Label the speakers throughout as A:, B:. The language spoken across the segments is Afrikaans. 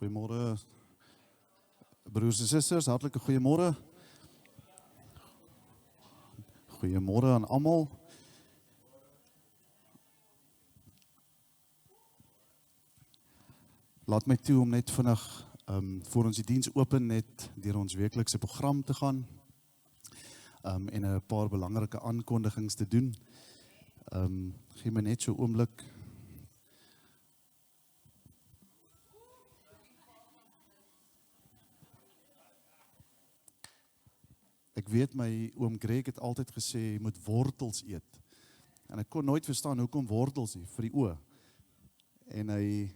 A: Goeiemôre broers en susters, hartlike goeiemôre. Goeiemôre aan almal. Laat my toe om net vinnig voor ons die diens open net deur ons weeklikse program te gaan en 'n paar belangrike aankondigings te doen. Gee my net so 'n oomblik. Ek weet my oom Greg het altyd gesê jy moet wortels eet. En ek kon nooit verstaan hoekom wortels nie vir die oë. En hy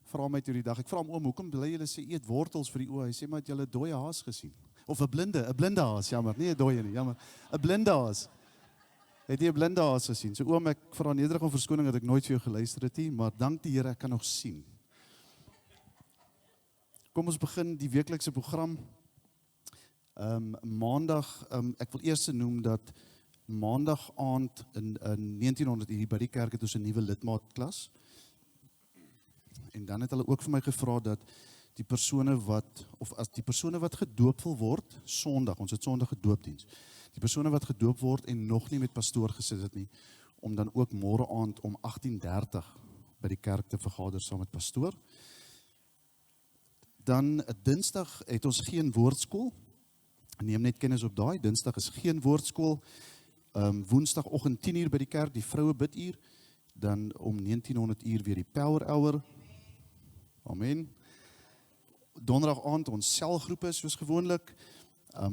A: vra my toe die dag, ek vra hom oom, hoekom bly julle sê eet wortels vir die oë? Hy sê maar het julle 'n dooie haas gesien? Of 'n blinde haas, jammer, nie 'n dooie nie, jammer. 'n Blinde haas. Het jy 'n blinde haas gesien? So oom, ek vra nederig om verskoning dat ek nooit vir jou geluister het nie, maar dank die Here ek kan nog sien. Kom ons begin die weeklikse program. Maandag, ek wil eers noem dat maandag aand in 1900 hier by die kerk het ons 'n nuwe lidmaatklas. En dan het hulle ook vir my gevra dat die persone wat gedoop wil word, Sondag, ons het Sondag gedoopdiens. Die persone wat gedoop word en nog nie met pastoor gesit het nie, om dan ook môre aand om 18:30 by die kerk te vergader saam met pastoor. Dan Dinsdag het ons geen woordskool. Neem net kennis op daai, Dinsdag is geen woordskool. Woensdagoggend 10:00 by die kerk, die vroue biduur. Dan om 1900 weer die power hour. Amen. Donderdag aand ons selgroepe soos gewoonlik.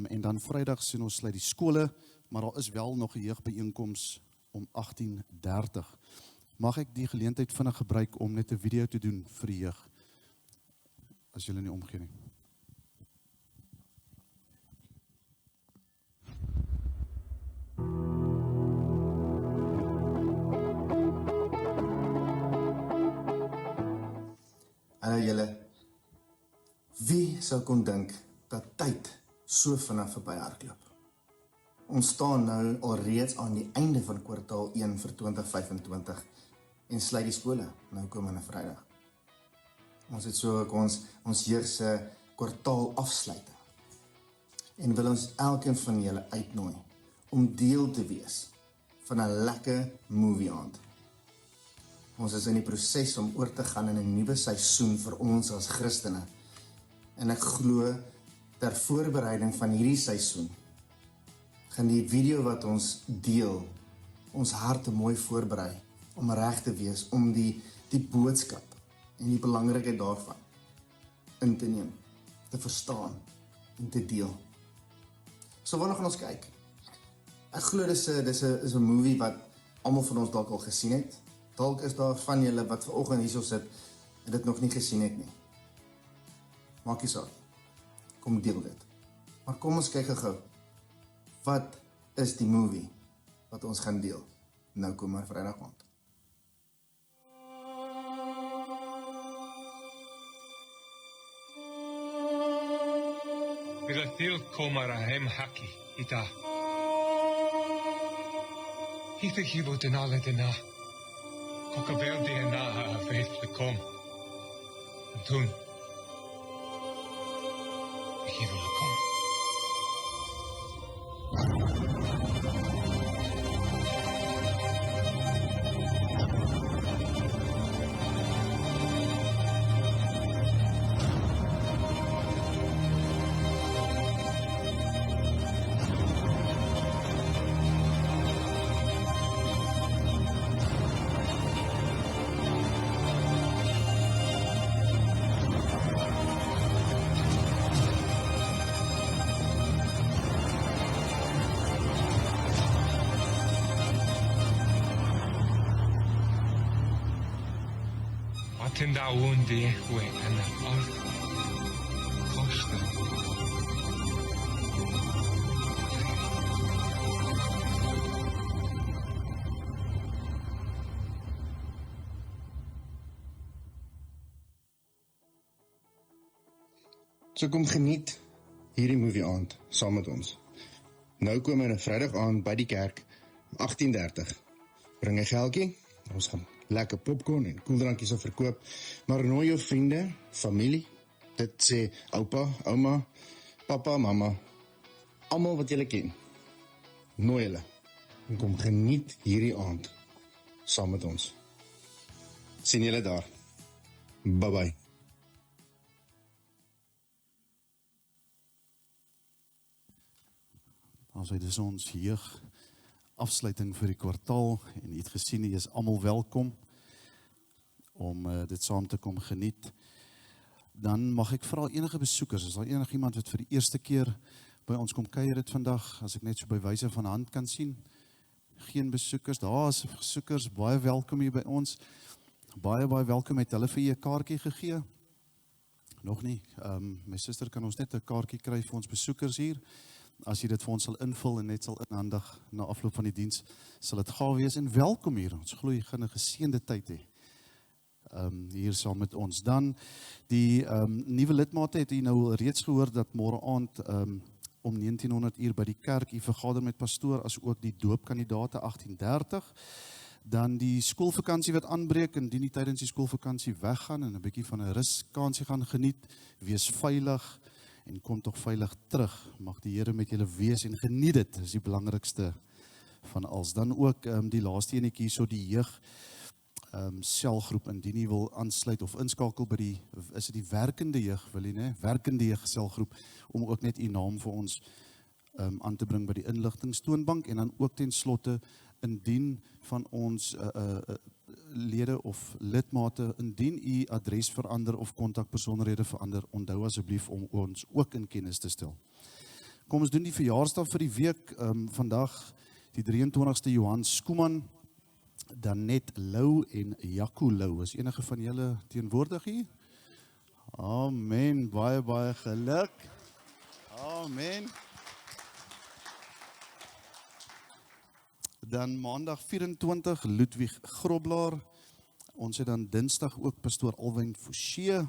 A: En dan Vrydag sien ons sluit die skole, maar daar is wel nog 'n jeugbyeenkoms om 18:30. Mag ek die geleentheid vinnig gebruik om net 'n video te doen vir die jeug? As julle nie omgee nie.
B: Hallo julle, wie sou kon dink dat tyd so vinnig verby hardloop? Ons staan nou alreeds aan die einde van kwartaal 1 vir 2025 en sluit die skole nou komende Vrydag. Ons het so ook ons jeug se kwartaal afsluiting en wil ons elkeen van julle uitnooi om deel te wees van 'n lekker movie aand. Ons is in die proses om oor te gaan in 'n nuwe seisoen vir ons as Christene. En ek glo ter voorbereiding van hierdie seisoen gaan die video wat ons deel ons harte mooi voorberei om reg te wees om die boodskap en die belangrikheid daarvan in te neem, te verstaan en te deel. So waarna gaan ons kyk? Ek glo dis 'n movie wat almal van ons dalk al gesien het. Dalk is daar van julle wat vanoggend hierso sit en dit nog nie gesien het nie. Maak nie saak. Kom deel dit. Maar kom ons kyk gou. Wat is die movie wat ons gaan deel? Nou kom maar Vrydag aand.
C: Bilatil komara hem haki ita. Hita hibo denale dena. Kokabel dena a faithfully kom. En toen. Hibo la kom. Tenda undi hue en al kosta.
B: So kom geniet hierdie movie aand saam met ons. Nou kom ons 'n Vrydag aand by die kerk om 18:30. Bring 'n geldjie, ons gaan lekker popcorn en koeldrankies op verkoop, maar nooi jou vriende, familie Dit sê oupa, ouma, papa, mamma, almal wat julle ken. Nooi hulle en kom geniet hierdie aand saam met ons. Sien julle daar. Bye bye.
A: Also, dit is ons jeug afsluiting vir die kwartaal en jy het gesien, jy is almal welkom om dit saam te kom geniet. Dan mag ek vra enige besoekers, is daar enige iemand wat vir die eerste keer by ons kom kuier het vandag, as ek net so by wyse van hand kan sien, geen besoekers, daar is besoekers, baie welkom hier by ons, baie welkom, het hulle vir jy 'n kaartjie gegee? Nog nie, my suster kan ons net 'n kaartjie kry vir ons besoekers hier, as jy dit vir ons sal invul en net sal inhandig na afloop van die diens, sal dit gaaf wees en welkom hier, ons glo jy gaan 'n geseënde tyd hê. Hier saam met ons. Dan die nuwe lidmate het jy nou reeds gehoor dat môre aand om 1900 uur by die kerk jy vergader met pastoor as ook die doopkandidate 18:30. Dan die skoolvakansie wat aanbreek en die tydens die skoolvakansie weggaan en 'n bietjie van 'n ruskansie gaan geniet, wees veilig en kom tog veilig terug. Mag die Here met julle wees en geniet dit, is die belangrikste van alles. Dan ook die laaste enetjie hierso die jeug selgroep, indien jy wil aansluit of inskakel by die, is dit die werkende jeug, wil jy, né? Werkende jeug selgroep, om ook net u naam vir ons aan te bring by die inligtingstoonbank, en dan ook ten slotte, indien van ons lede of lidmate, indien u adres verander of kontakpersonehede verander, onthou asseblief om ons ook in kennis te stel. Kom ons doen die verjaarsdag vir die week, vandag die 23ste Johan Skuman, dan net Lou en Jaco Lou. Is enige van julle teenwoordig hier? Amen, baie geluk. Amen. Dan maandag 24 Ludwig Groblaar. Ons het dan dinsdag ook pastoor Alwyn Forsie.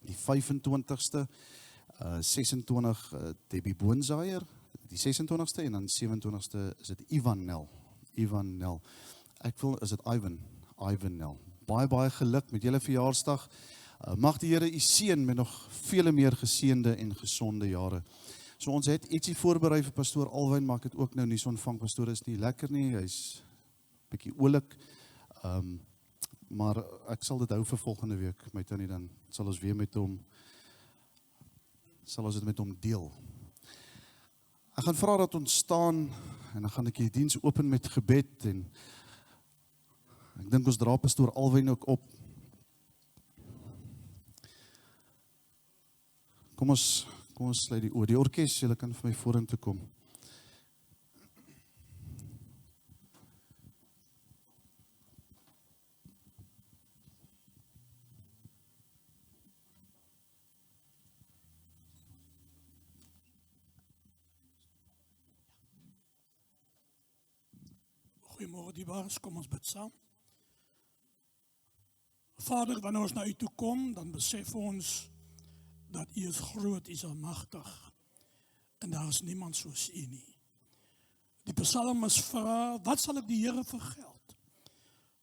A: Die 25ste, 26 Debbie Boonzaier, die 26ste, en dan 27ste is dit Ivan Nel. Ek wil, is dit Ivan Nel. Baie geluk met julle verjaarsdag. Mag die Here u seën met nog vele meer geseënde en gesonde jare. So ons het ietsie voorberei vir pastoor Alwyn, maar ek het ook nou nie so ontvang, pastoor is nie lekker nie, hy's bietjie oulik, maar ek sal dit hou vir volgende week, my tannie, dan sal ons weer met hom, dit met hom deel. Ek gaan vra dat ons staan, en dan gaan ek die diens open met gebed, en ek dink ons dra pastoor Alwyn ook op. Kom ons sluit die oor. Die orkes, julle kan vir my vorentoe kom.
D: Goeiemôre diebaars, kom ons bid saam. Vader, wanneer ons na u toe kom, dan besef ons dat u is groot, u is almagtig, en daar is niemand soos u nie. Die psalmis vra, wat sal ek die Here vergeld?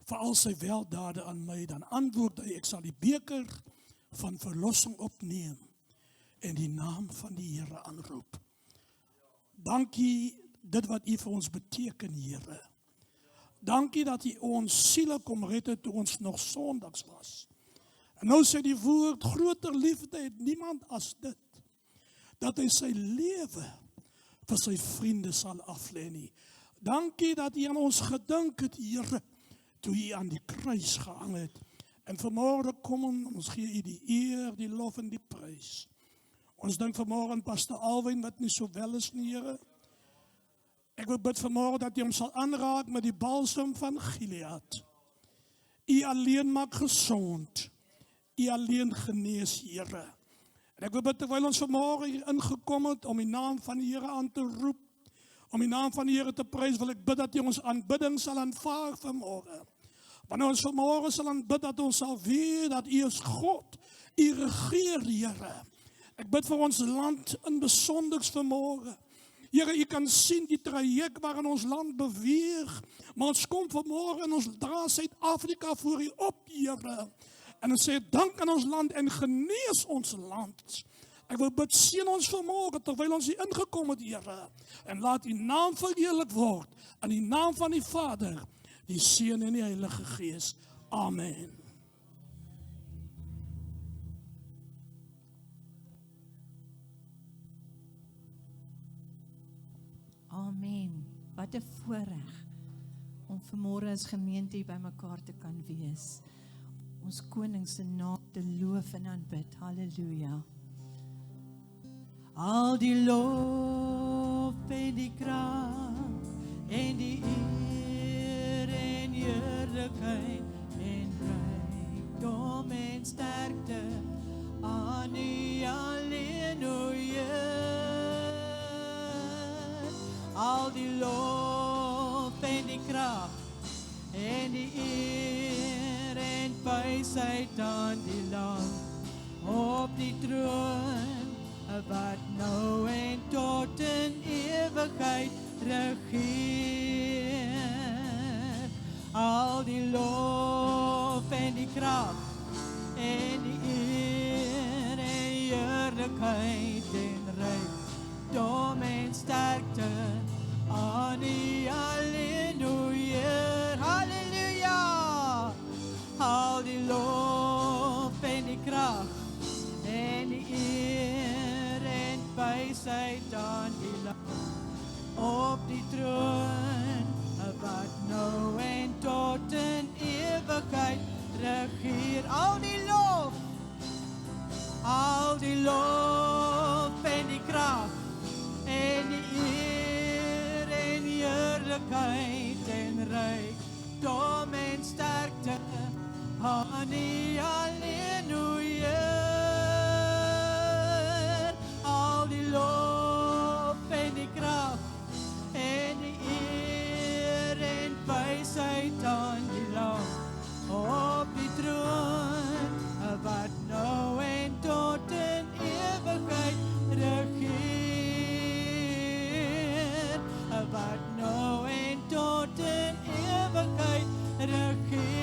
D: Vir al sy weldade aan my, dan antwoord hy, ek sal die beker van verlossing opneem, en die naam van die Here aanroep. Dankie dit wat u vir ons beteken, Here. Dankie dat u ons siele kom red het toe ons nog sondags was. En nou sê die woord, groter liefde het niemand as dit, dat hy sy lewe vir sy vriende sal aflê nie. Dankie dat u aan ons gedink het, Here, toe u aan die kruis gehang het. En vanmôre kom ons gee u die eer, die lof en die prys. Ons dink vanmôre aan pastoor Alwyn wat nie so wel is nie, Here. Ek wil bid vanmôre dat u hom sal aanraak met die balsem van Gilead. U alleen maak gesond. U alleen genees, Here. En ek wil bid terwyl ons vanmôre hier ingekom het om die naam van die Here aan te roep, om die naam van die Here te prys, wil ek bid dat u ons aanbidding sal aanvaar vanmôre. Wanneer ons vanmôre sal aanbid, dat ons sal weet dat u is God, u regeer, Here. Ek bid vir ons land in besonders vanmôre. Here, u kan sien die traject waarin ons land beweeg, maar ons kom vanmôre en ons dra Suid-Afrika voor u op, Here. En dan sê dank aan ons land en genees ons land. Ek wil bid, seën ons vanmôre terwyl ons hier ingekom het, Here. En laat U naam verheerlik word in die naam van die Vader, die Seun en die Heilige Gees. Amen.
E: Amen. Wat 'n voorreg om vanmôre as gemeente hier bymekaar te kan wees. Ons koning se naam te loof en aanbid. Halleluja. Al die lof en die krag en die eer en heerlikheid en rykdom en sterkte aan U alleen, o Heer. Al die lof en die krag en die eer en wysheid aan die Lam op die troon, wat nou en tot in ewigheid regeer. Al die lof en die krag en die eer en heerlikheid en rykdom en sterkte aan U alleen, o Heer. Halleluja. Al die lof en die krag en die eer en wysheid aan die Lam op die troon, wat nou en tot in ewigheid regeer. Al die lof en die krag en die eer en heerlikheid en rykdom en sterkte aan U alleen, o Heer. Al die lof en die krag en die eer en wysheid aan die Lam op die troon, wat nou en tot in ewigheid regeer. Wat nou en tot in ewigheid regeer.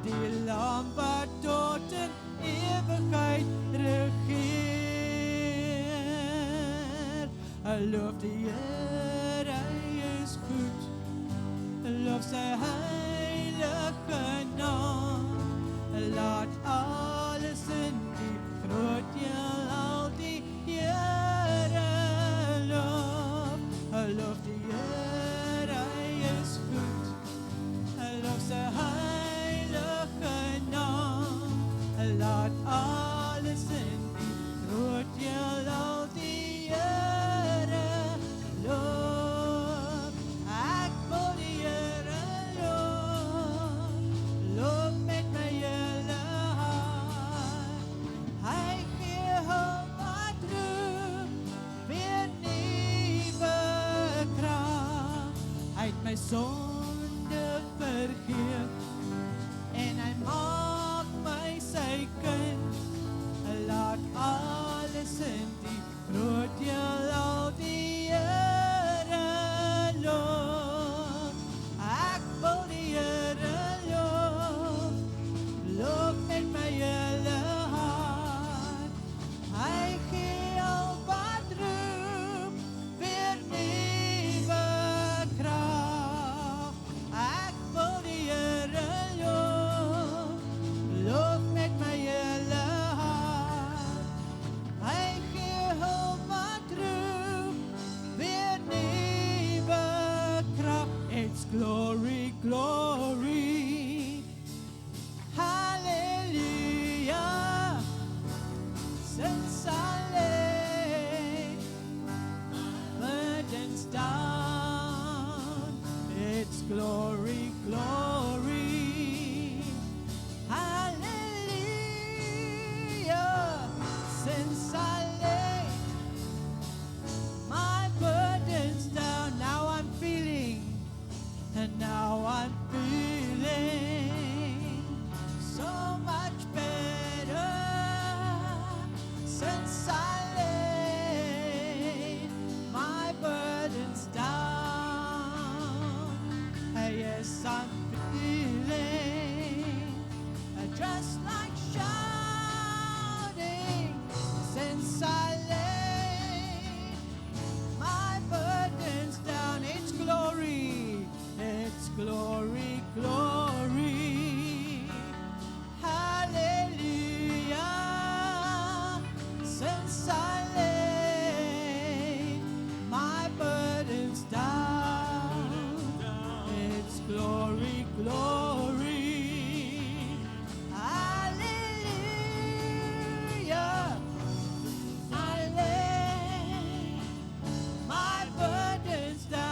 E: Die Lam wat tot in ewigheid regeer. Loof die Here, Hy is goed. Loof sy heilige naam. Laat alles in die groot heelal die Here loof. Loof die Here, Hy is goed. Loof sy heilige naam. Laat alles in die groot heelal die Here loof. Ek wil die Here loof. Loof met my hele hart. Hy gee hulp wat roep, weer nuwe krag. Hy het my sonde vergeef en Hy maak my sy kind. Laat just like shouting since I laid my burdens down. It's glory, glory. Hallelujah. Since I laid my burdens down, it's glory, glory. Hallelujah. I lay my burdens down.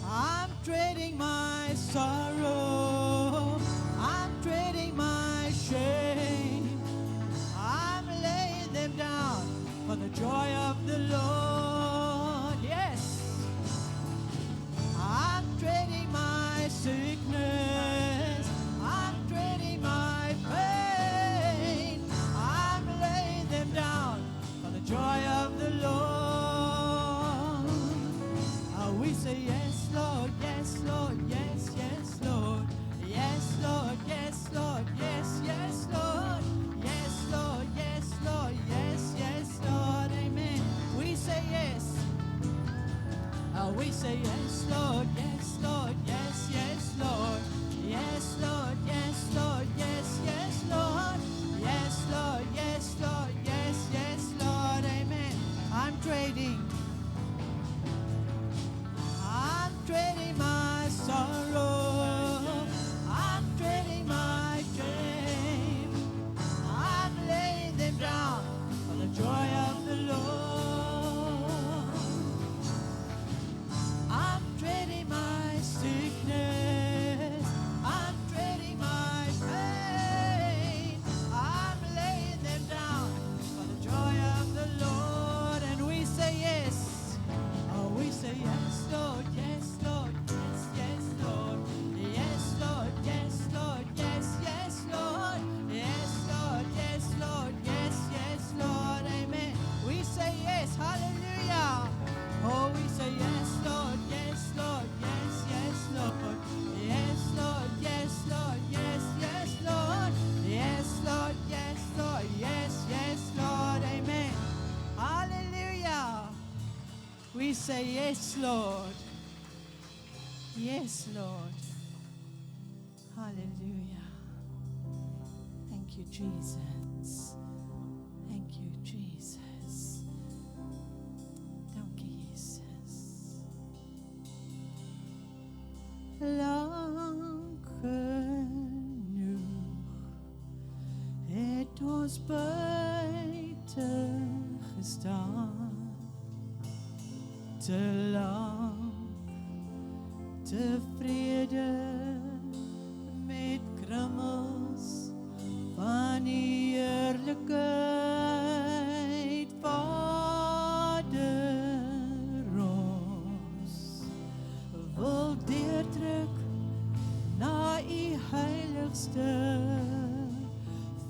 E: I'm trading my sorrow. I'm trading my shame. I'm laying them down for the joy of the Lord. Yes. I'm trading my sickness. I'm trading my pain. I'm laying them down for the joy of the Lord. We say yes, Lord, yes, Lord, yes, yes, Lord. Yes, Lord, yes, Lord, yes, yes, Lord. Yes, Lord, yes, Lord, yes, yes, Lord. Amen. We say yes. We say yes, Lord, yes, Lord, yes, yes, Lord. Yes, Lord, yes, Lord, yes, yes, Lord. Yes, Lord, yes, Lord, yes, yes, Lord. Amen. I'm trading my sorrow. I'm trading my shame. I'm laying them down for the joy of the Lord. I'm trading my sickness. I'm trading my pain. I'm laying them down for the joy of the Lord. And we say yes. Oh, we say yes, Lord, yes, Lord, yes, yes, Lord. Yes, Lord, yes, Lord, yes, yes, Lord. Yes, Lord, yes, Lord, yes, yes, Lord. Amen. We say yes, hallelujah. Oh, we say yes, Lord, yes, Lord, yes, yes, Lord. Yes, Lord, yes, Lord, yes, yes, Lord. Yes, Lord, yes, Lord, yes, yes, Lord. Amen. Hallelujah. We say yes, Lord. Yes, Lord. Hallelujah. Thank you, Jesus. Thank you, Jesus. Dankie, Jesus. Lang genoeg het ons buiten gestaan. Te lang tevrede met krummels van die heerlikheid, Vader, ons wil deurdruk na u heiligste,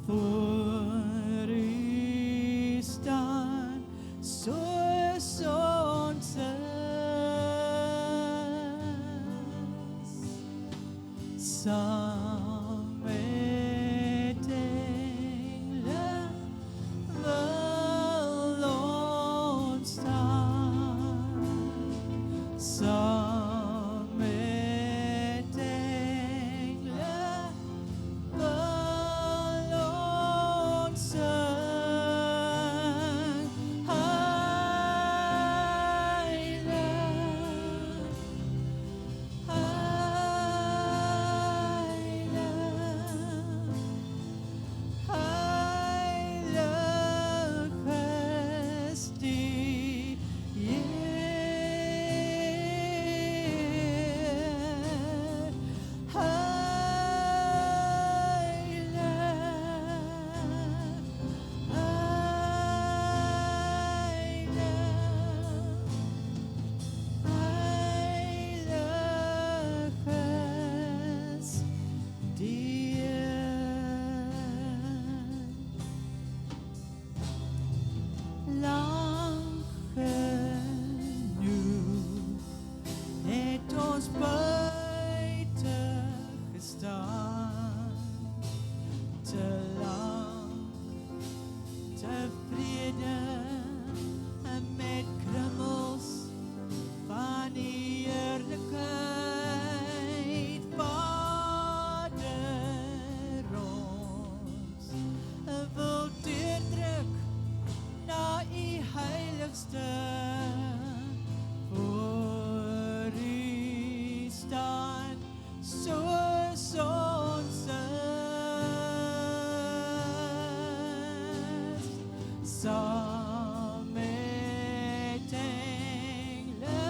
E: voor u staan soos ons is, saam met engele wil ons staan, saam met engele wil ons sing, heilig, heilig, saam met engele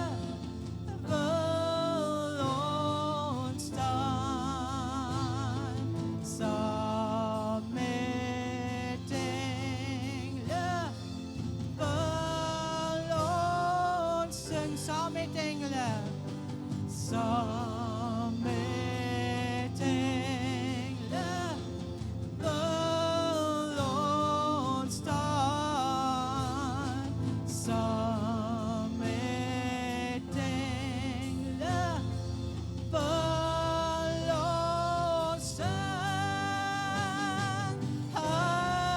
E: wil ons staan, saam met engele wil ons sing, saam met engele, saam met engele wil ons staan, saam met engele wil ons sing, heilig,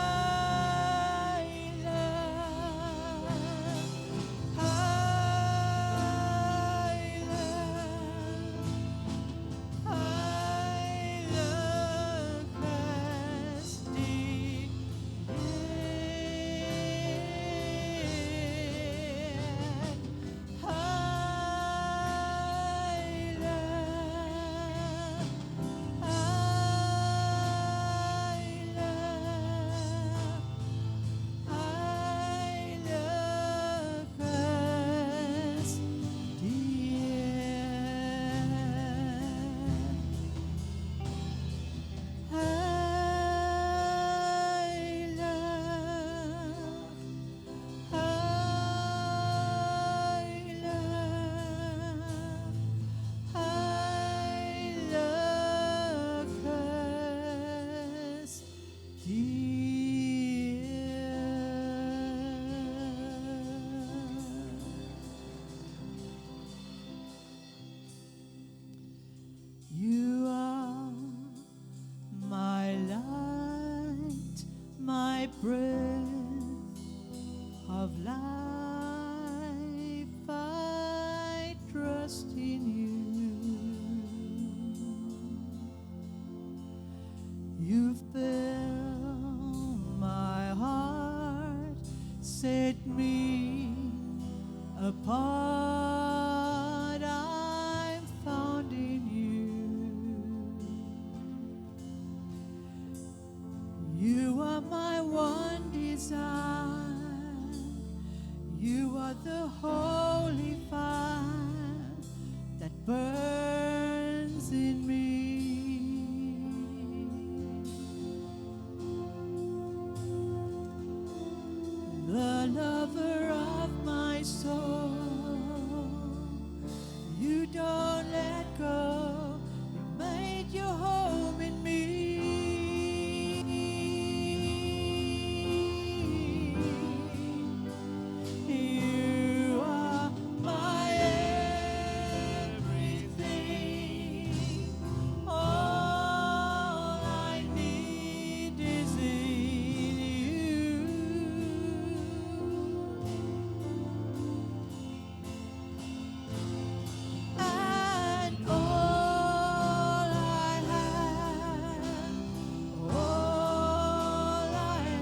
E: You are my light, my breath of life. I trust in you. You've built my heart, set me apart. I'm found in you. You are my one desire. You are the holy fire that burns in me. The lover of my soul. You don't let go. You made your home in me. You are my everything. All I need is in you. And all I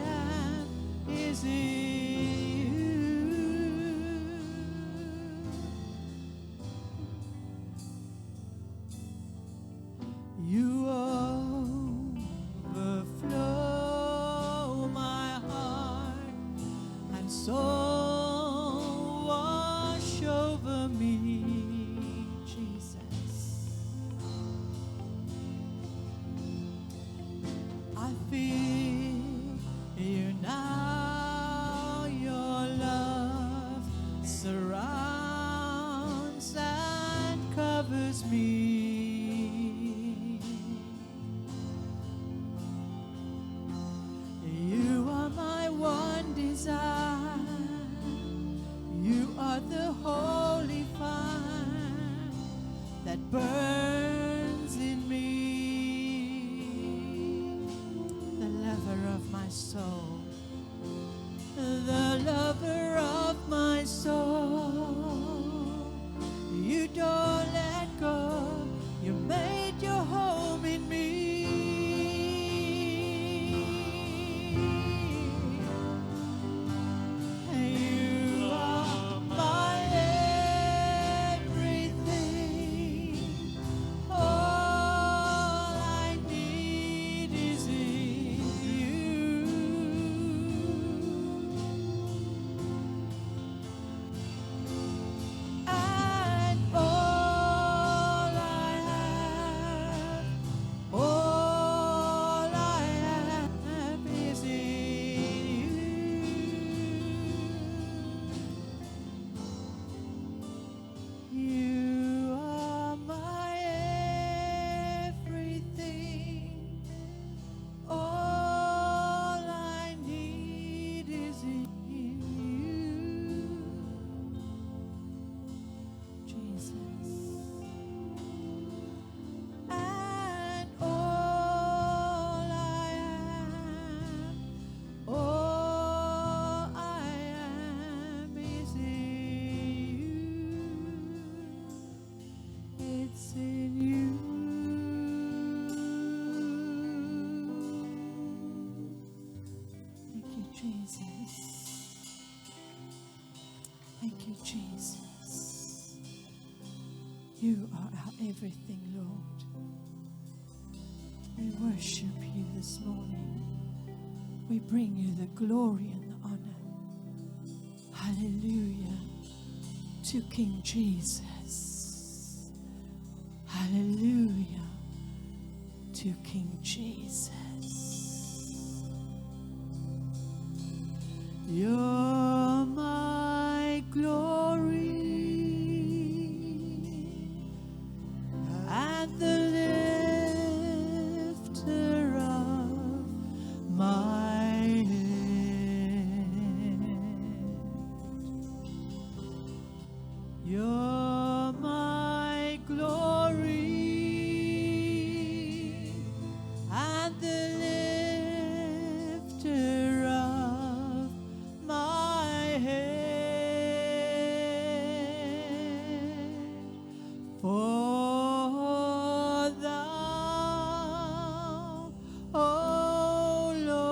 E: have is in you. You overflow my heart and soul, wash over me, Jesus. I feel you now. Your love surrounds and covers me. You are my one desire. You are the holy fire that burns in me. The lover of my soul. The lover of my soul. You don't let go. You made your home in me. You are my everything. All I need is in you. Thank you, Jesus. You are our everything, Lord. We worship you this morning. We bring you the glory and the honor. Hallelujah to King Jesus. Hallelujah to King Jesus. You're my glory and the lifter of my head. You're my glory and the lifter of my head. For thou, O Lord,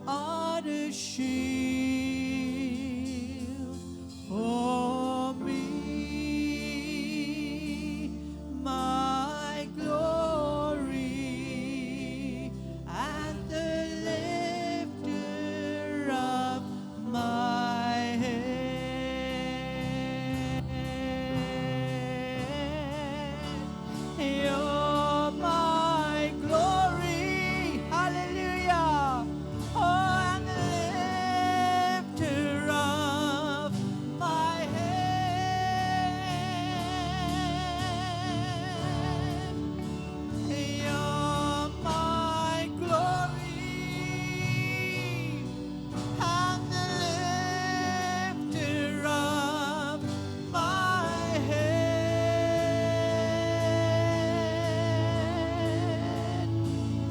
E: art a shield for me, my glory, and the lifter of my head. You're my glory, hallelujah. Oh, and the lifter of my head. You're my glory and the lifter of my head.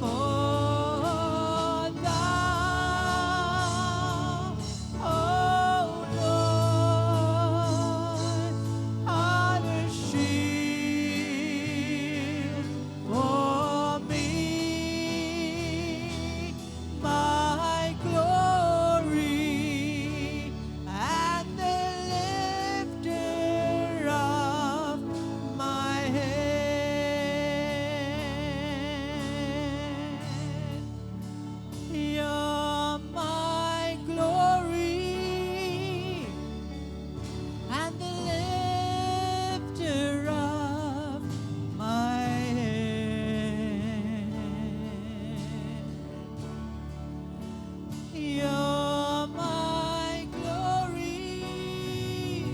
E: For thou, O Lord, art a shield for me, my glory, and the lifter of my head. You're my glory and the lifter of my head. You're my glory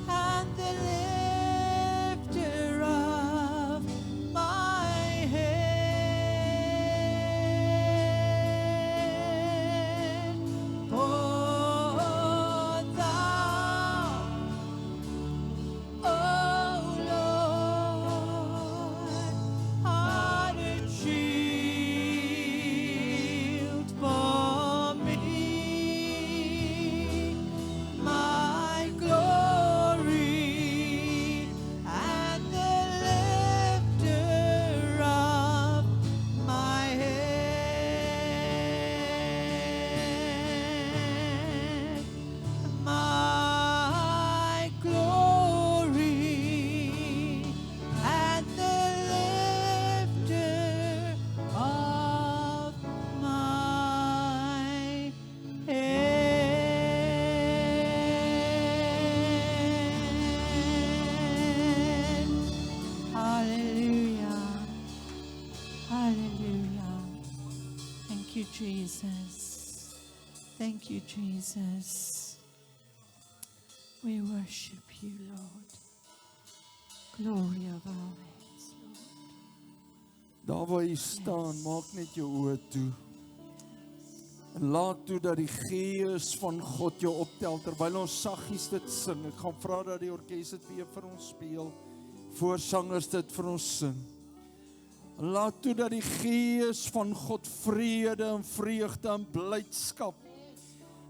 E: and the lifter of my head. For thou, O Lord, art a shield for me, my glory, and the lifter of my head. My glory and the lifter of my head. Hallelujah. Hallelujah. Thank you, Jesus. Thank you, Jesus. We worship you, Lord. Glory of our heads, Lord.
F: Daar waar jy staan, maak net jou oë toe. En laat toe dat die Gees van God jou optel, terwyl ons saggies dit sing. Ek gaan vra dat die orkes dit weer vir ons speel, voorsangers dit vir ons sing. En laat toe dat die Gees van God vrede en vreugde en blydskap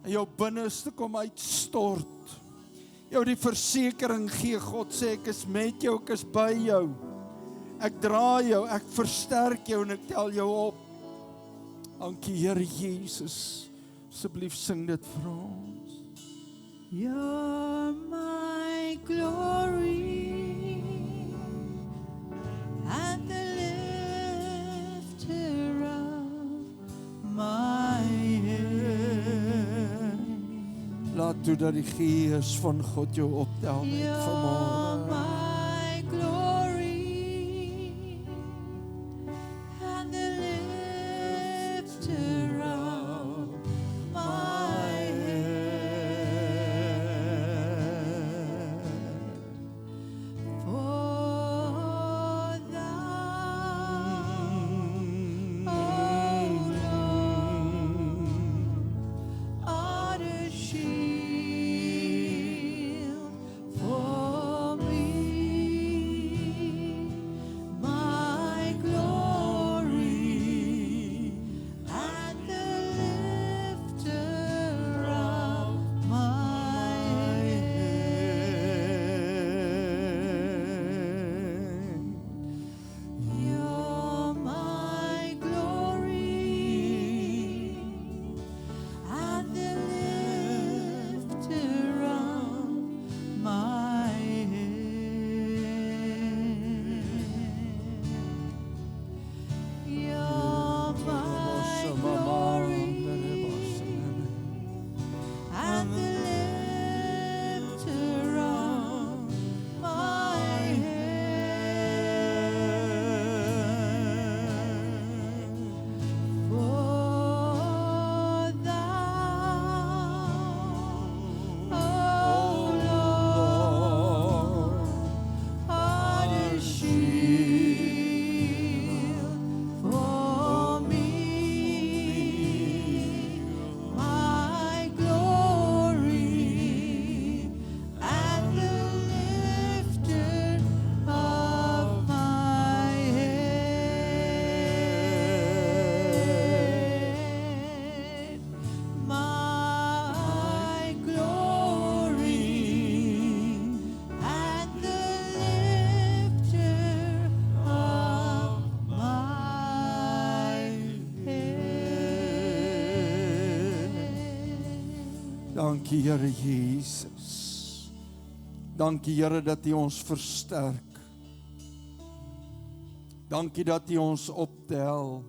F: in jou binneste kom uitstort. Jou die versekering gee, God sê, ek is met jou, ek is by jou. Ek dra jou, ek versterk jou en ek tel jou op. Dankie Here Jesus. Asseblief sing dit vir ons.
E: You're my glory and the lifter of my head.
F: Laat toe dat die Gees van God jou optel net
E: You're
F: vanmôre.
E: my glory and the lifter of my head. For thou, O Lord, art a shield for me, my glory, and the lifter of my head. You're my glory and the lifter of my head. You're my glory and the lifter of my head. For thou, O Lord, art a shield for me, my glory, and the lifter of my head. My glory and the lifter of my head.
F: Dankie Here Jesus. Dankie Here dat U ons versterk. Dankie dat U ons optel.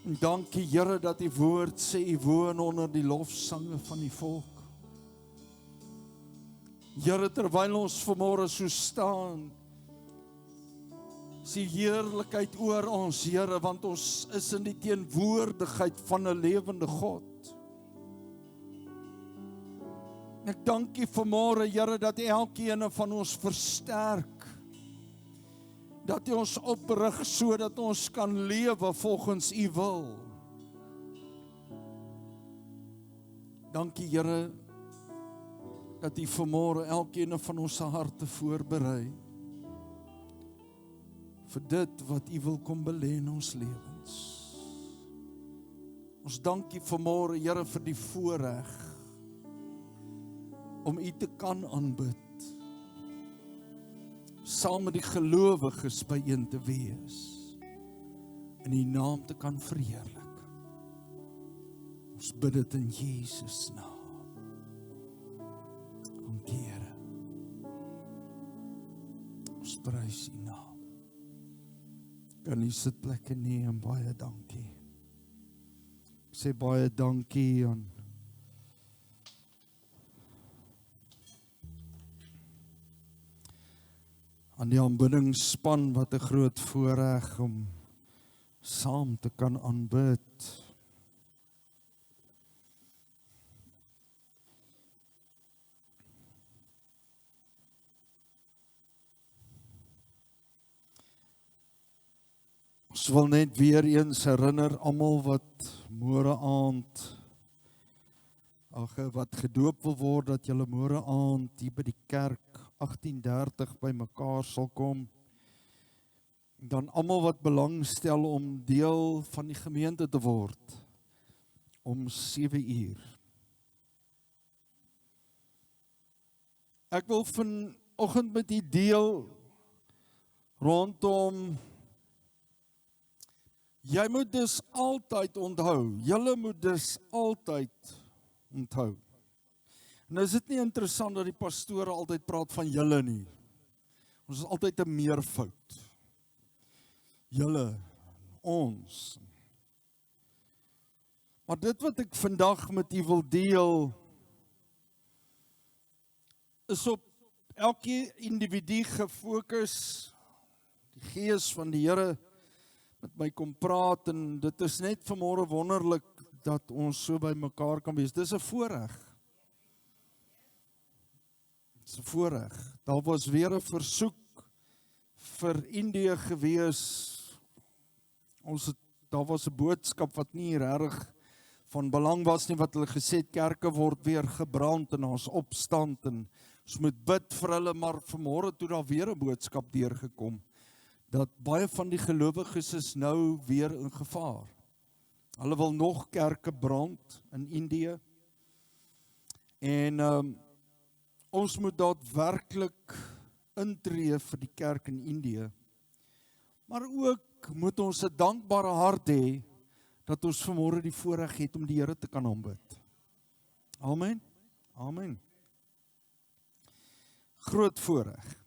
F: En dankie Here dat U woord sê U woon onder die lofsange van die volk. Here, terwyl ons vanmôre so staan, is die heerlikheid oor ons, Here, want ons is in die teenwoordigheid van 'n lewende God. Ek dank U vanmôre, Here, dat U elkeen van ons versterk. Dat U ons oprig sodat ons kan lewe volgens U wil. Dankie Here dat U vanmôre elkeen van ons se harte voorberei vir dit wat U wil kom belê in ons lewens. Ons dank U vanmôre, Here, vir die voorreg om U te kan aanbid, saam met die gelowiges byeen te wees, en U naam te kan verheerlik. Ons bid dit in Jesus naam. Dankie Here. Ons prys U naam. Kan U sitplekke neem, baie dankie. Ek sê baie dankie aan die aanbiddingsspan, wat 'n groot voorreg om saam te kan aanbid. Ons wil net weer eens herinner almal wat môre aand, wat gedoop wil word, dat julle môre aand hier by die kerk 18:30 by mekaar sal kom. Dan almal wat belangstel om deel van die gemeente te word, om 7:00. Ek wil vanoggend met u deel rondom Jy moet dus altyd onthou, julle moet dus altyd onthou. Nou is dit nie interessant dat die pastore altyd praat van julle nie. Ons is altyd 'n meervoud. Julle, ons. Maar dit wat ek vandag met u wil deel, is op elke individu gefokus. Die Gees van die Here met my kom praat en dit is net vanmôre wonderlik dat ons so by mekaar kan wees. Dis 'n voorreg. Dis 'n voorreg. Daar was weer 'n versoek vir Indië gewees. Daar was 'n boodskap wat nie regtig van belang was nie, wat hulle gesê het, kerke word weer gebrand en ons opstand en ons moet bid vir hulle, maar vanmôre toe daar weer 'n boodskap deurgekom, dat baie van die gelowiges is nou weer in gevaar. Hulle wil nog kerke brand in Indië. En ons moet daadwerklik intree vir die kerk in Indië. Maar ook moet ons 'n dankbare hart hê dat ons vanmôre die voorreg het om die Here te kan aanbid. Amen. Amen. Groot voorreg.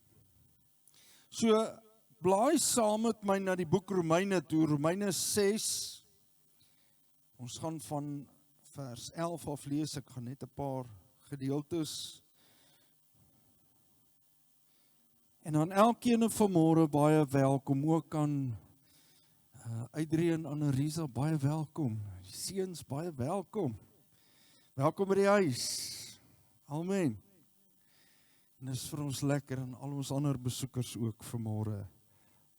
F: So blaai saam met my na die boek Romeine toe, Romeine 6. Ons gaan van vers 11 af lees, ek gaan net 'n paar gedeeltes. En aan elkeen vanmôre baie welkom, ook aan Adrian, Annelisa, baie welkom. Seuns, baie welkom. Welkom by die huis. Amen. En dit is vir ons lekker en al ons ander besoekers ook vanmôre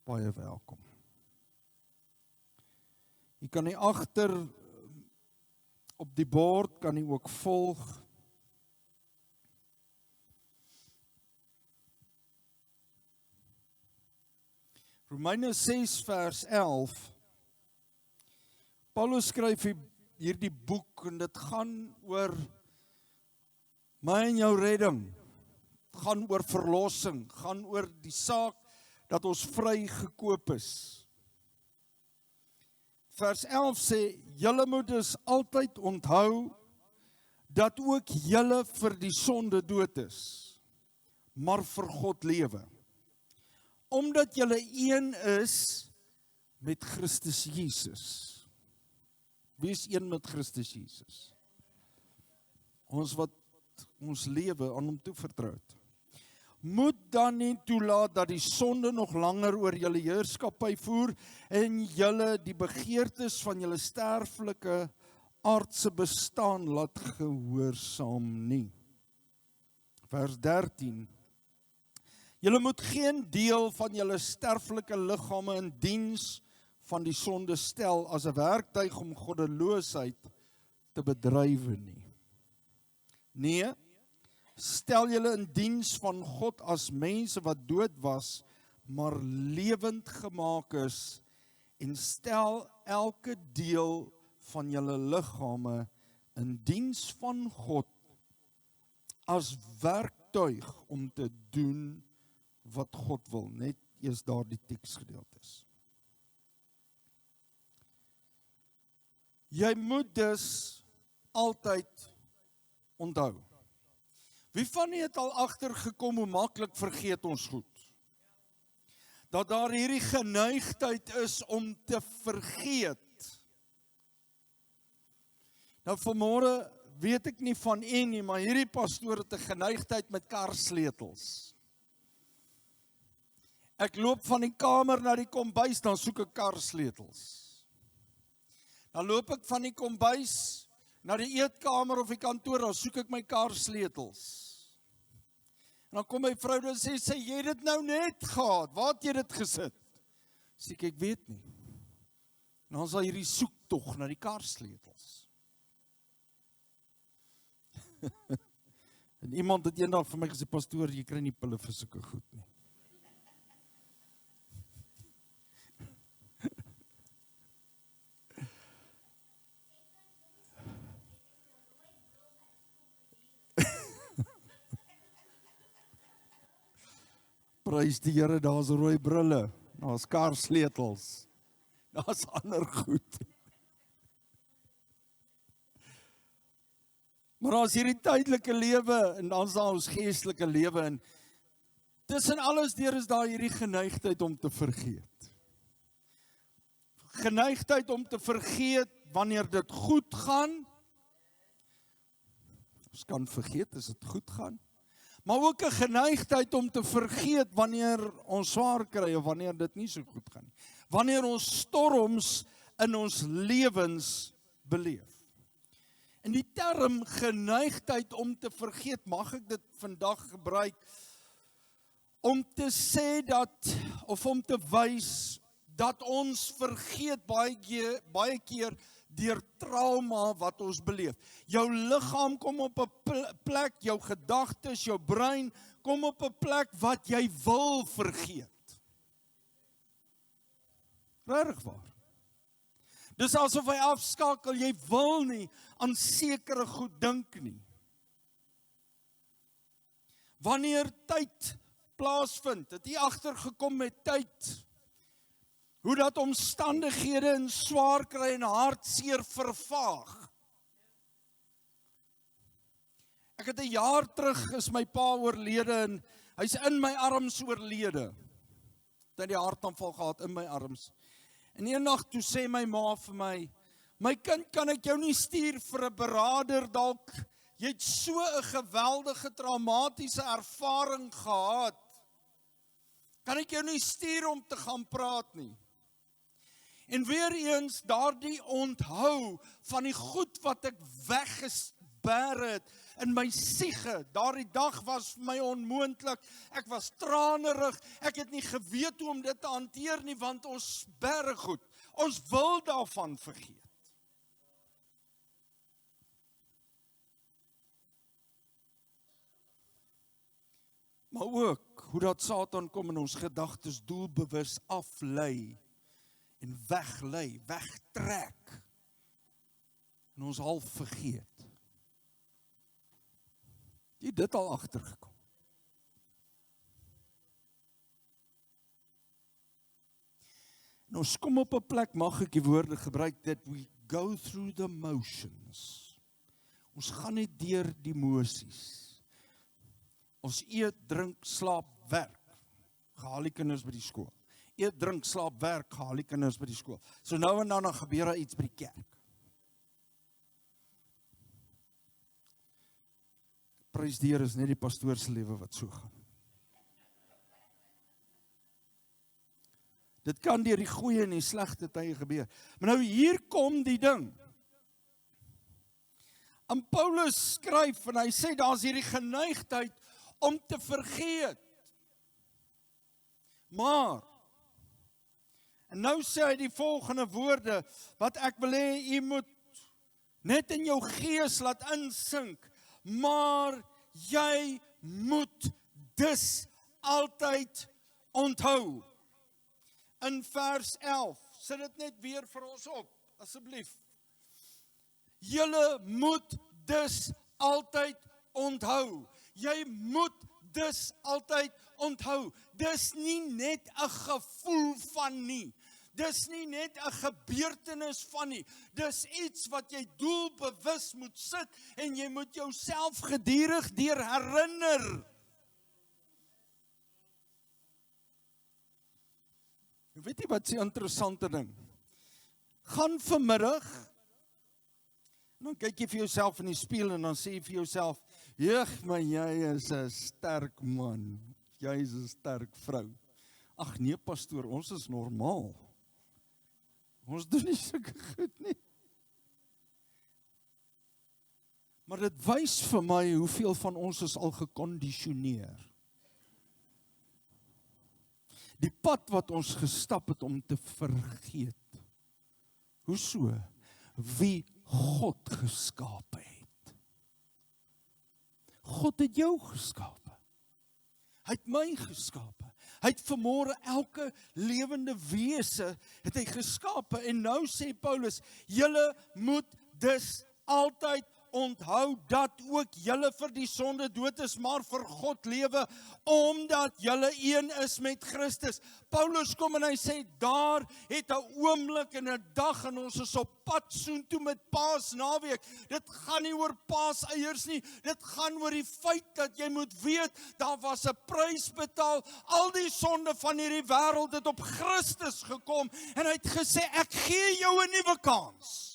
F: baie welkom. Jy kan nie agter op die bord kan jy ook volg. Romeine 6 vers 11. Paulus skryf hierdie boek en dit gaan oor my en jou redding. Gaan oor verlossing, gaan oor die saak dat ons vry gekoop is. Vers 11 sê, julle moet dus altyd onthou dat ook julle vir die sonde dood is, maar vir God lewe. Omdat julle een is met Christus Jesus. Wie is een met Christus Jesus? Ons wat ons lewe aan hom toevertrou het. Moet dan nie toelaat dat die sonde nog langer oor julle heerskappy voer en julle die begeertes van julle sterflike aardse bestaan laat gehoorsaam nie. Vers 13. Julle moet geen deel van julle sterflike liggame in diens van die sonde stel as 'n werktuig om goddeloosheid te bedrywe nie. Nee, stel julle in diens van God as mense wat dood was, maar lewend gemaak is, en stel elke deel van julle liggame in diens van God as werktuig om te doen wat God wil. Net eers daar die teksgedeeltes. Jy moet dus altyd onthou. Wie van julle het al agtergekom hoe maklik vergeet ons goed? Dat daar hierdie geneigtheid is om te vergeet. Nou vanmôre weet ek nie van u nie, maar hierdie pastoor het 'n geneigtheid met karsleutels. Ek loop van die kamer na die kombuis, dan soek ek karsleutels. Dan loop ek van die kombuis na die eetkamer of die kantoor, dan soek ek my karsleutels. En dan kom my vrou en sê, jy het dit nou net gehad, waar het jy dit gesit? Sê ek weet nie. En dan is daar hierdie soektog na die karsleutels. En iemand het eendag vir my gesê, pastoor, jy kry nie pille vir sulke goed nie. Prys die Here, daar's rooi brille, daar's karsleutels. Daar's ander goed. Maar daar's hierdie tydelike lewe en dan's daar ons geestelike lewe en tussen alles deur is daar hierdie geneigtheid om te vergeet. Geneigtheid om te vergeet wanneer dit goed gaan. Ons kan vergeet as dit goed gaan. Maar ook 'n geneigtheid om te vergeet wanneer ons swaar kry of wanneer dit nie so goed gaan nie. Wanneer ons storms in ons lewens beleef. En die term geneigtheid om te vergeet, mag ek dit vandag gebruik om te sê dat, of om te wys dat ons vergeet baie keer deur trauma wat ons beleef. Jou liggaam kom op 'n plek, jou gedagtes, jou brein kom op 'n plek wat jy wil vergeet. Regtig waar. Dis asof hy afskakel, jy wil nie aan sekere goed dink nie. Wanneer tyd plaasvind, het jy agtergekom met tyd, hoe dat omstandighede en swaar kry en hartseer vervaag. Ek het 'n jaar terug, is my pa oorlede en hy's in my arms oorlede. Het hy die hartaanval gehad in my arms. En eendag toe sê my ma vir my kind, kan ek jou nie stuur vir 'n beraader dalk? Jy het so 'n geweldige traumatiese ervaring gehad. Kan ek jou nie stuur om te gaan praat nie? En weer eens daardie onthou van die goed wat ek weggesper het in my siege. Daardie dag was vir my onmoontlik. Ek was tranerig. Ek het nie geweet hoe om dit te hanteer nie, want ons sperre goed. Ons wil daarvan vergeet. Maar ook hoe dat Satan kom in ons gedagtes doelbewus aflei en weglei, wegtrek en ons half vergeet. Jy het dit al agtergekom. En ons kom op 'n plek, mag ek die woorde gebruik, that we go through the motions. Ons gaan net deur die mosies. Ons eet, drink, slaap, werk. Gehaal die kinders by die skool. Eet, drink, slaap, werk, gehaal die kinders by die skool. So nou en dan gebeur daar iets by die kerk. Prys die Here, is net die pastoor se lewe wat so gaan. Dit kan deur die goeie en die slegte tye gebeur. Maar nou hier kom die ding. En Paulus skryf en hy sê daar's hierdie geneigtheid om te vergeet. Maar, en nou sê hy die volgende woorde, wat ek wil hê, jy moet net in jou gees laat insink, maar jy moet dus altyd onthou. In vers 11, sit dit net weer vir ons op, asseblief. Julle moet dus altyd onthou. Jy moet dus altyd onthou. Dis nie net 'n gevoel van nie. Dis nie net 'n gebeurtenis van nie. Dis iets wat jy doelbewus moet sit en jy moet jouself gedurig deur herinner. Weet jy wat 'n interessante ding? Gaan vanmiddag, en dan kyk jy vir jouself in die spieël en dan sê jy vir jouself, "Jeeg, maar jy is 'n sterk man. Jy is 'n sterk vrou." Ag nee pastoor, ons is normaal. Ons doen nie sulke goed nie. Maar dit wys vir my hoeveel van ons is al gekondisioneer. Die pad wat ons gestap het om te vergeet. Hoe so? Wie God geskape het. God het jou geskape. Hy het my geskape. Hy het vanmôre elke lewende wese het hy geskape. En nou sê Paulus, julle moet dus altyd onthou dat ook julle vir die sonde dood is, maar vir God lewe, omdat julle een is met Christus. Paulus kom en hy sê, daar het 'n oomblik en 'n dag en ons is op pad soontoe met Paasnaweek. Dit gaan nie oor paaseiers nie, dit gaan oor die feit dat jy moet weet, daar was 'n prys betaal, al die sonde van hierdie wêreld het op Christus gekom, en hy het gesê, ek gee jou 'n nuwe kans.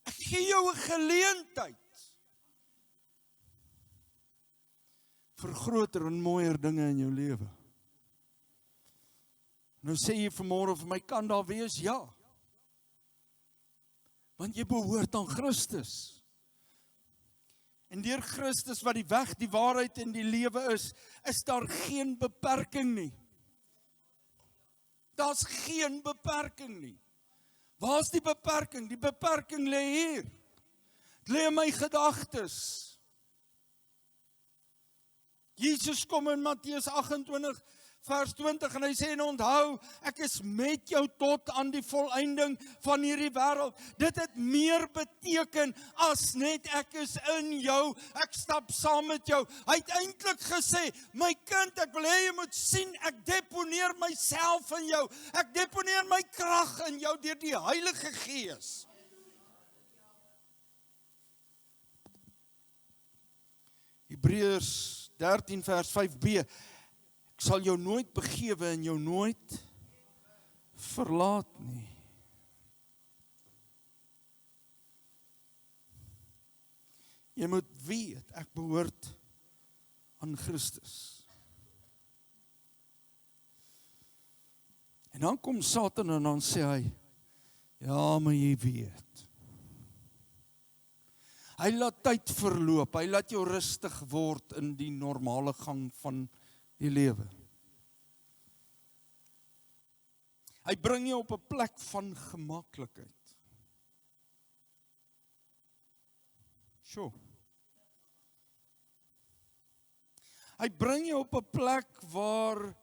F: Ek gee jou 'n geleentheid vir groter en mooier dinge in jou lewe. Nou sê jy vanmôre vir my, kan daar wees? Ja. Want jy behoort aan Christus. En deur Christus wat die weg, die waarheid en die lewe is daar geen beperking nie. Daar's geen beperking nie. Waar's die beperking? Die beperking lê hier. Dit lê in my gedagtes. Jesus kom in Matteus 28 vers 20 en hy sê, en onthou, ek is met jou tot aan die volëinding van hierdie wêreld. Dit het meer beteken as net ek is in jou, ek stap saam met jou. Hy het eintlik gesê, my kind, ek wil hê jy moet sien, ek deponeer myself in jou, ek deponeer my krag in jou deur die Heilige Gees. Hebreërs 13 vers 5b, ek sal jou nooit begewe en jou nooit verlaat nie. Jy moet weet, ek behoort aan Christus. En dan kom Satan en dan sê hy, ja, maar jy weet. Hy laat tyd verloop, hy laat jou rustig word in die normale gang van die lewe. Hy bring jou op 'n plek van gemaklikheid. Sjoe. Hy bring jou op 'n plek waar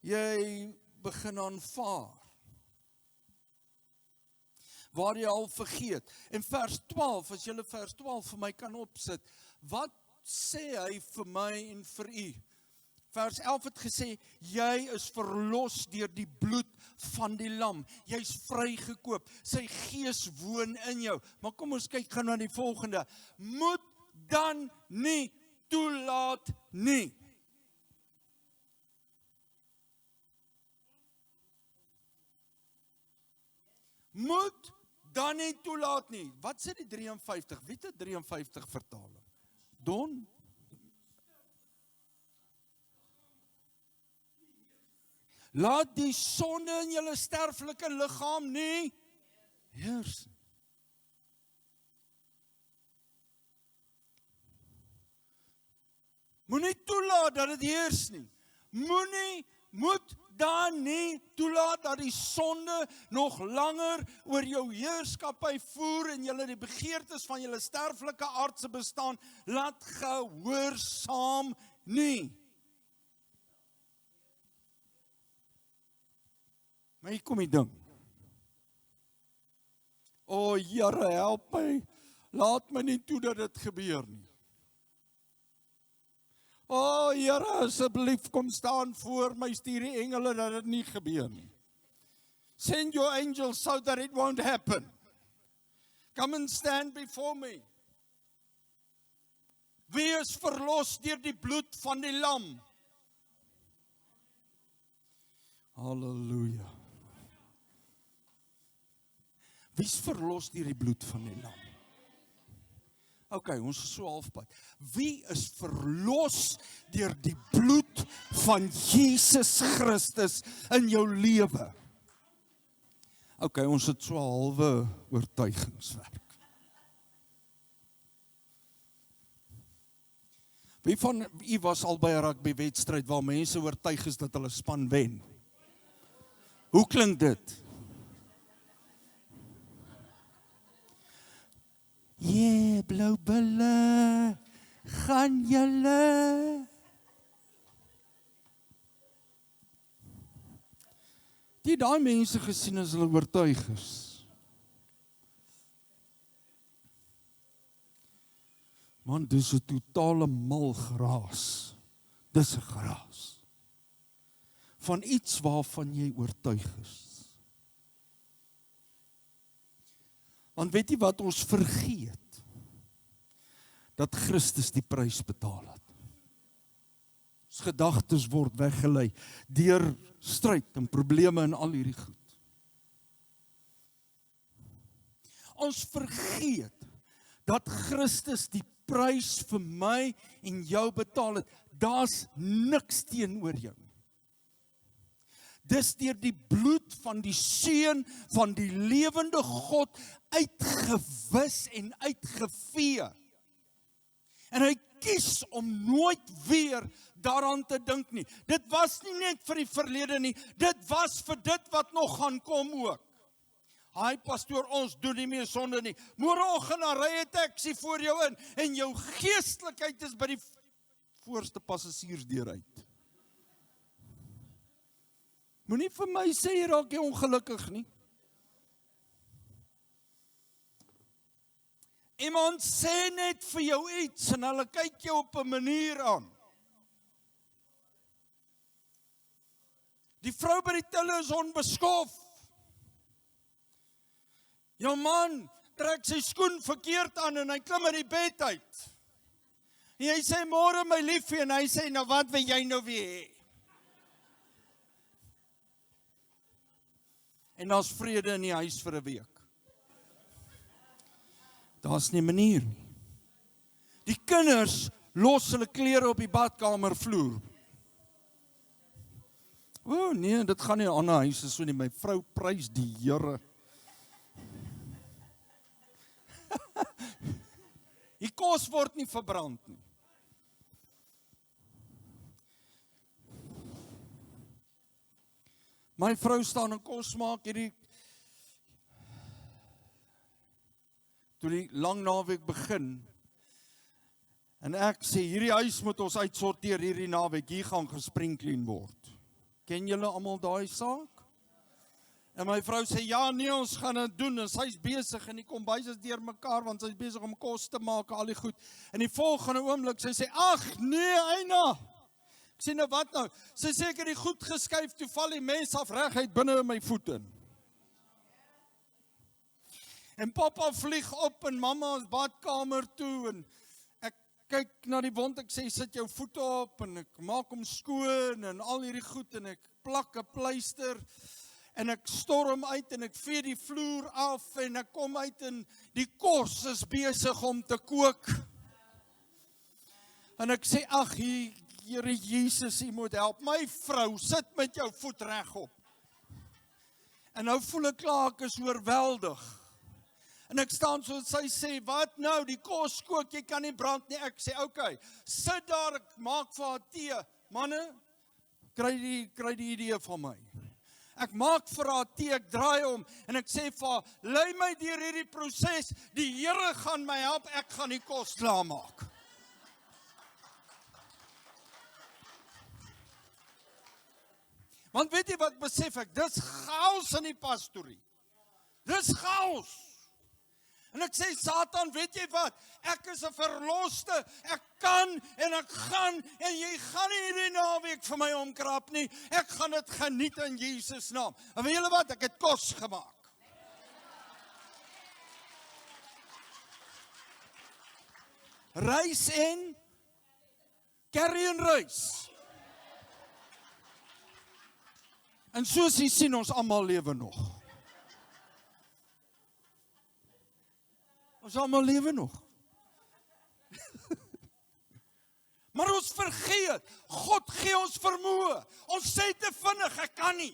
F: jy begin aanvaar. Waar jy al vergeet. En vers 12, as jy vers 12 vir my kan opsit, wat sê hy vir my en vir u? Vers 11 het gesê, jy is verlos deur die bloed van die lam. Jy's vrygekoop. Sy gees woon in jou. Maar kom ons kyk gou na die volgende. Moet dan nie toelaat nie. Moet dan nie toelaat nie. Wat sê die 53? Wie het 53 vertaling? Don? Laat die sonde in julle sterflike liggaam nie heers. Moenie toelaat dat dit heers nie. Moet dan nie toelaat dat die sonde nog langer oor jou heerskappy voer en julle die begeertes van julle sterflike aardse bestaan laat gehoorsaam nie. Maar hier kom die ding. O Here, help my. Laat my nie toe dat dit gebeur nie. O Here, asseblief kom staan voor my, stuur die engele dat dit nie gebeur nie. Send your angels so that it won't happen. Come and stand before me. Wie is verlos deur die bloed van die lam? Halleluja. Wie is verlos deur die bloed van die lam? OK, ons is so halfpad. Wie is verlos deur die bloed van Jesus Christus in jou lewe? OK, ons het so halwe oortuigingswerk. Wie van u was al by 'n rugbywedstryd waar mense oortuig is dat hulle span wen? Hoe klink dit? Blou bulle, gaan julle. Die daai mense gesien as hulle oortuig is. Man, dis 'n totale mal geraas. Dis 'n geraas. Van iets waarvan jy oortuig is. Want weet jy wat ons vergeet? Dat Christus die prys betaal het. Ons gedagtes word weggelei deur stryd en probleme en al hierdie goed. Ons vergeet dat Christus die prys vir my en jou betaal het. Daar's niks teenoor jou. Dis deur die bloed van die Seun van die lewende God uitgewis en uitgevee. En hy kies om nooit weer daaraan te dink nie. Dit was nie net vir die verlede nie, dit was vir dit wat nog gaan kom ook. Haai pastoor, ons doen nie meer sonde nie. Môreoggend dan ry 'n taxi voor jou in en jou geestelikheid is by die voorste passasiersdeur uit. Moenie vir my sê jy raak jy ongelukkig nie. Iemand sê net vir jou iets en hulle kyk jou op 'n manier aan. Die vrou by die tille is onbeskof. Jou man trek sy skoen verkeerd aan en hy klim uit die bed uit. En jy sê, môre my liefie, en hy sê, nou wat wil jy nou weer hê? En daar's vrede in die huis vir 'n week. Daar's nie 'n manier nie. Die kinders los hulle klere op die badkamervloer. O nee, dit gaan nie in ander huise so nie. My vrou prys die Here. Die kos word nie verbrand nie. My vrou staan en kos maak toe die lang naweek begin. En ek sê, hierdie huis moet ons uitsorteer hierdie naweek, hier gaan gesprinklien word. Ken julle almal daai saak? En my vrou sê, ja nee, ons gaan dit doen, en sy's besig, en die kombuis is deur mekaar, want sy's besig om kos te maak, al die goed. En die volgende oomblik, sy sê, ag nee, Eina. Ek sê, nou wat nou? Sy sê, ek het die goed geskuif, toe val die mes af reguit binne in my voet in. En papa vlieg op in mamma se badkamer toe, en ek kyk na die wond, ek sê, sit jou voete op, en ek maak hom skoon, en al hierdie goed, en ek plak 'n pleister, en ek storm uit, en ek vee die vloer af, en ek kom uit, en die kos is besig om te kook. En ek sê, ag, Here Jesus, U moet help. My vrou, sit met jou voet regop. En nou voel ek klaar, ek is oorweldig. En ek staan so, sy sê, wat nou, die kos kook, jy kan nie brand nie. Ek sê, okay, sit daar, ek maak vir haar tee. Manne, kry die idee van my. Ek maak vir haar tee, ek draai om, en ek sê vir haar, lei my deur hierdie proses, die Here gaan my help, ek gaan die kos klaarmaak. Want weet jy wat besef ek, dis chaos in die pastorie. Dis chaos. En ek sê, Satan, weet jy wat, ek is 'n verloste, ek kan en ek gaan, en jy gaan nie hierdie naweek vir my omkrap nie, ek gaan dit geniet in Jesus naam. En weet julle wat, ek het kos gemaak. Rys en curry en rys. En soos jy sien, ons almal lewe nog. Ons almal lewe nog. Maar ons vergeet, God gee ons vermoë. Ons sê te vinnig, ek kan nie.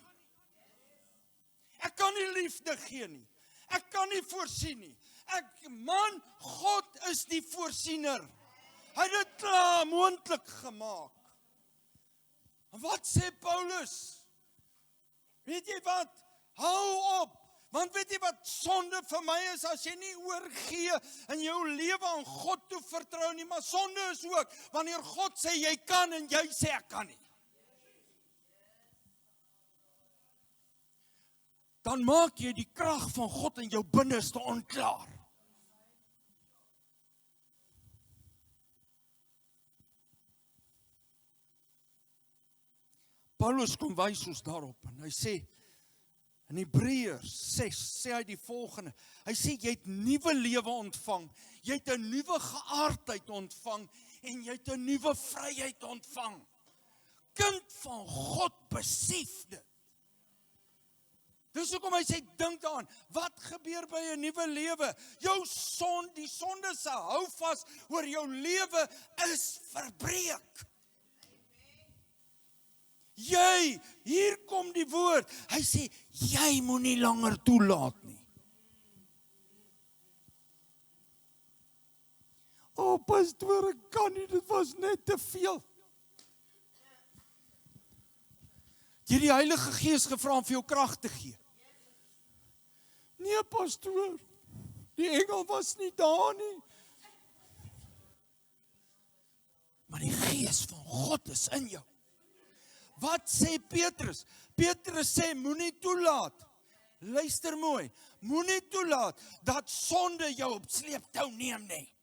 F: Ek kan nie liefde gee nie. Ek kan nie voorsien nie. Man, God is die voorsiener. Hy het dit klaar moontlik gemaak. En wat sê Paulus? Weet jy wat? Hou op. Want weet jy wat sonde vir my is, as jy nie oorgee in jou lewe aan God toe vertrou nie, maar sonde is ook, wanneer God sê jy kan en jy sê ek kan nie. Dan maak jy die krag van God in jou binneste onklaar. Paulus kom wys ons daarop en hy sê, in Hebreërs 6 sê hy die volgende, hy sê, jy het nuwe lewe ontvang, jy het 'n nuwe geaardheid ontvang, en jy het 'n nuwe vryheid ontvang. Kind van God besef dit. Dis hoekom hy sê, dink daaraan, wat gebeur by 'n nuwe lewe? Jou die sonde se houvas oor jou lewe is verbreek. Hier kom die woord, hy sê, jy moet nie langer toelaat nie. Pastoor, ek kan nie, dit was net te veel. Jy het die Heilige Gees gevra om vir jou krag te gee. Nee, pastoor, die engel was nie daar nie. Maar die Gees van God is in jou. Wat sê Petrus? Petrus sê, moenie toelaat. Luister mooi, moenie toelaat dat sonde jou op sleeptou neem nie.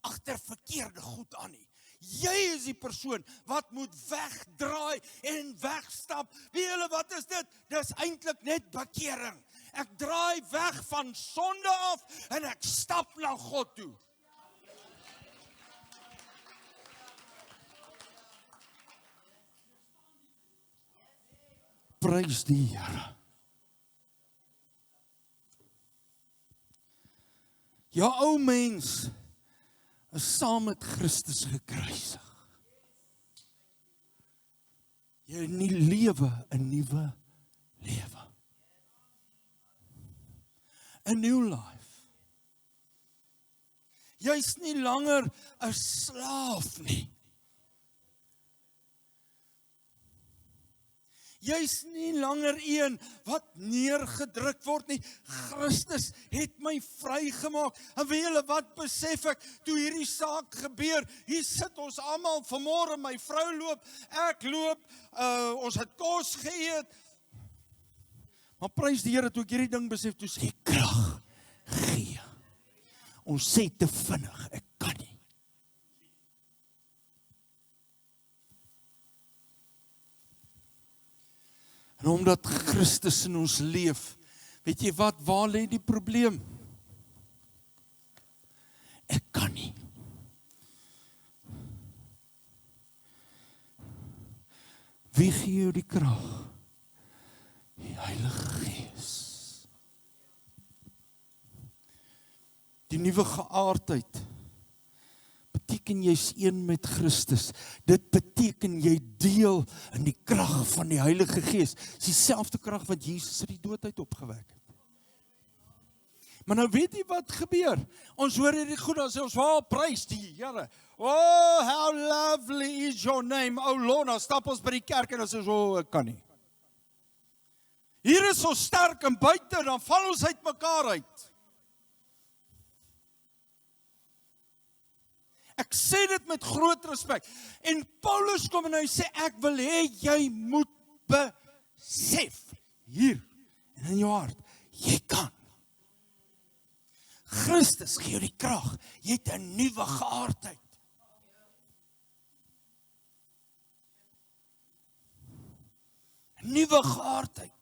F: Agter verkeerde goed aan nie. Jy is die persoon wat moet wegdraai en wegstap. Weet julle wat is dit? Dis eintlik net bekering. Ek draai weg van sonde af en ek stap na God toe. Prys die Here. Jou ou mens is saam met Christus gekruisig. Jy lewe 'n nuwe lewe. 'n new life. Jy's nie langer 'n slaaf nie. Jy's nie langer een wat neergedruk word nie. Christus het my vrygemaak. En weet julle wat besef ek, toe hierdie saak gebeur, hier sit ons almal vanmôre, my vrou loop, ek loop, ons het kos geëet. Maar prys die Here, toe ek hierdie ding besef, toe sê krag gee. Ons sê te vinnig, ek kan nie. En omdat Christus in ons leef, weet jy wat, waar lê die probleem? Ek kan nie. Wie gee jou die krag? Die Heilige Gees. Die nuwe geaardheid beteken jy's een met Christus. Dit beteken jy deel in die krag van die Heilige Gees. Dis dieselfde krag wat Jesus uit die dood uit opgewek het. Maar nou weet jy wat gebeur? Ons hoor hierdie goed, as ons wel prys die Here. Oh, how lovely is your name, oh Lord. Nou stap ons by die kerk en ons sê, ek kan nie. Hier is ons sterk en buite, dan val ons uit mekaar uit. Ek sê dit met groot respek. En Paulus kom en hy sê, ek wil hê jy moet besef, hier, en in jou hart, jy kan. Christus gee jou die krag, jy het 'n nuwe geaardheid. Nuwe geaardheid.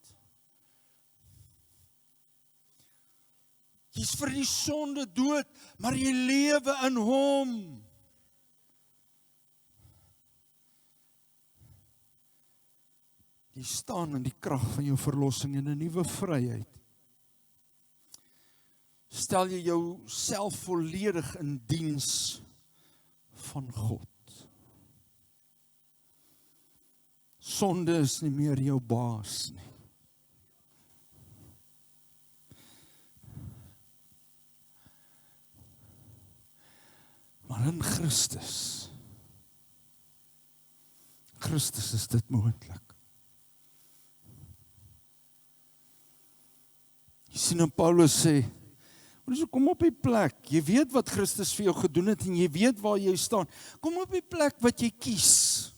F: Jy's vir die sonde dood, maar jy lewe in hom. Jy staan in die krag van jou verlossing en 'n nuwe vryheid. Stel jy jouself volledig in diens van God. Sonde is nie meer jou baas nie. Maar in Christus is dit moontlik. Jy sien en Paulus sê, kom op die plek, jy weet wat Christus vir jou gedoen het en jy weet waar jy staan. Kom op die plek wat jy kies.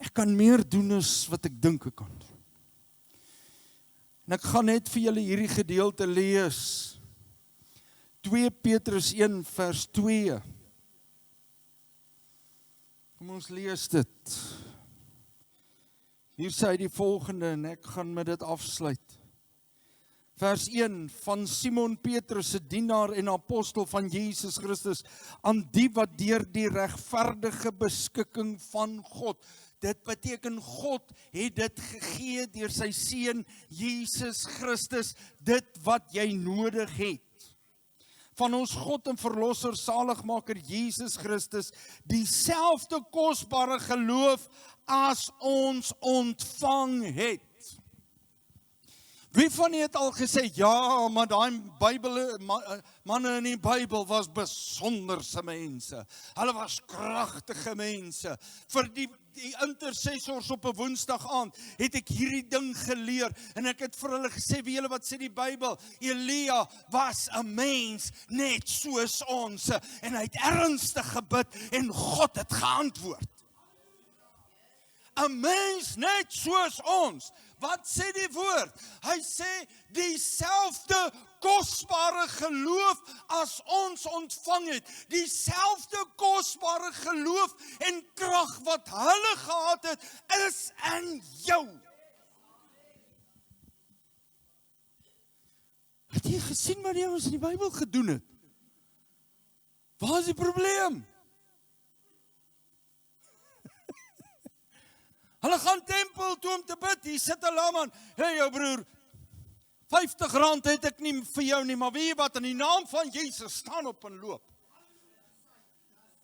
F: Ek kan meer doen as wat ek dink ek kan. En ek gaan net vir julle hierdie gedeelte lees. 2 Petrus 1 vers 2. Kom ons lees dit. Hier sê hy die volgende en ek gaan met dit afsluit. Vers 1 van Simon Petrus, se dienaar en apostel van Jesus Christus, aan die wat deur die regverdige beskikking van God. Dit beteken God het dit gegee deur sy seun Jesus Christus, dit wat jy nodig het. Van ons God en verlosser saligmaker Jesus Christus, dieselfde kosbare geloof as ons ontvang het. Wie van u het al gesê, ja, maar daai manne in die Bybel was besonderse mense. Hulle was kragtige mense. Vir die intercessors op 'n Woensdag aand het ek hierdie ding geleer en ek het vir hulle gesê, wie julle wat sê die Bybel, Elia was 'n mens net soos ons en hy het ernstig gebid en God het geantwoord. 'n Mens net soos ons. Wat sê die woord? Hy sê dieselfde kosbare geloof as ons ontvang het. Dieselfde kosbare geloof en krag wat hulle gehad het, is in jou. Het jy gesien wat die ouens in die Bybel gedoen het? Waar is die probleem? Hulle gaan tempel toe om te bid, hier sit 'n laman, hey jou broer, R50 het ek nie vir jou nie, maar weet jy wat, in die naam van Jesus, staan op en loop.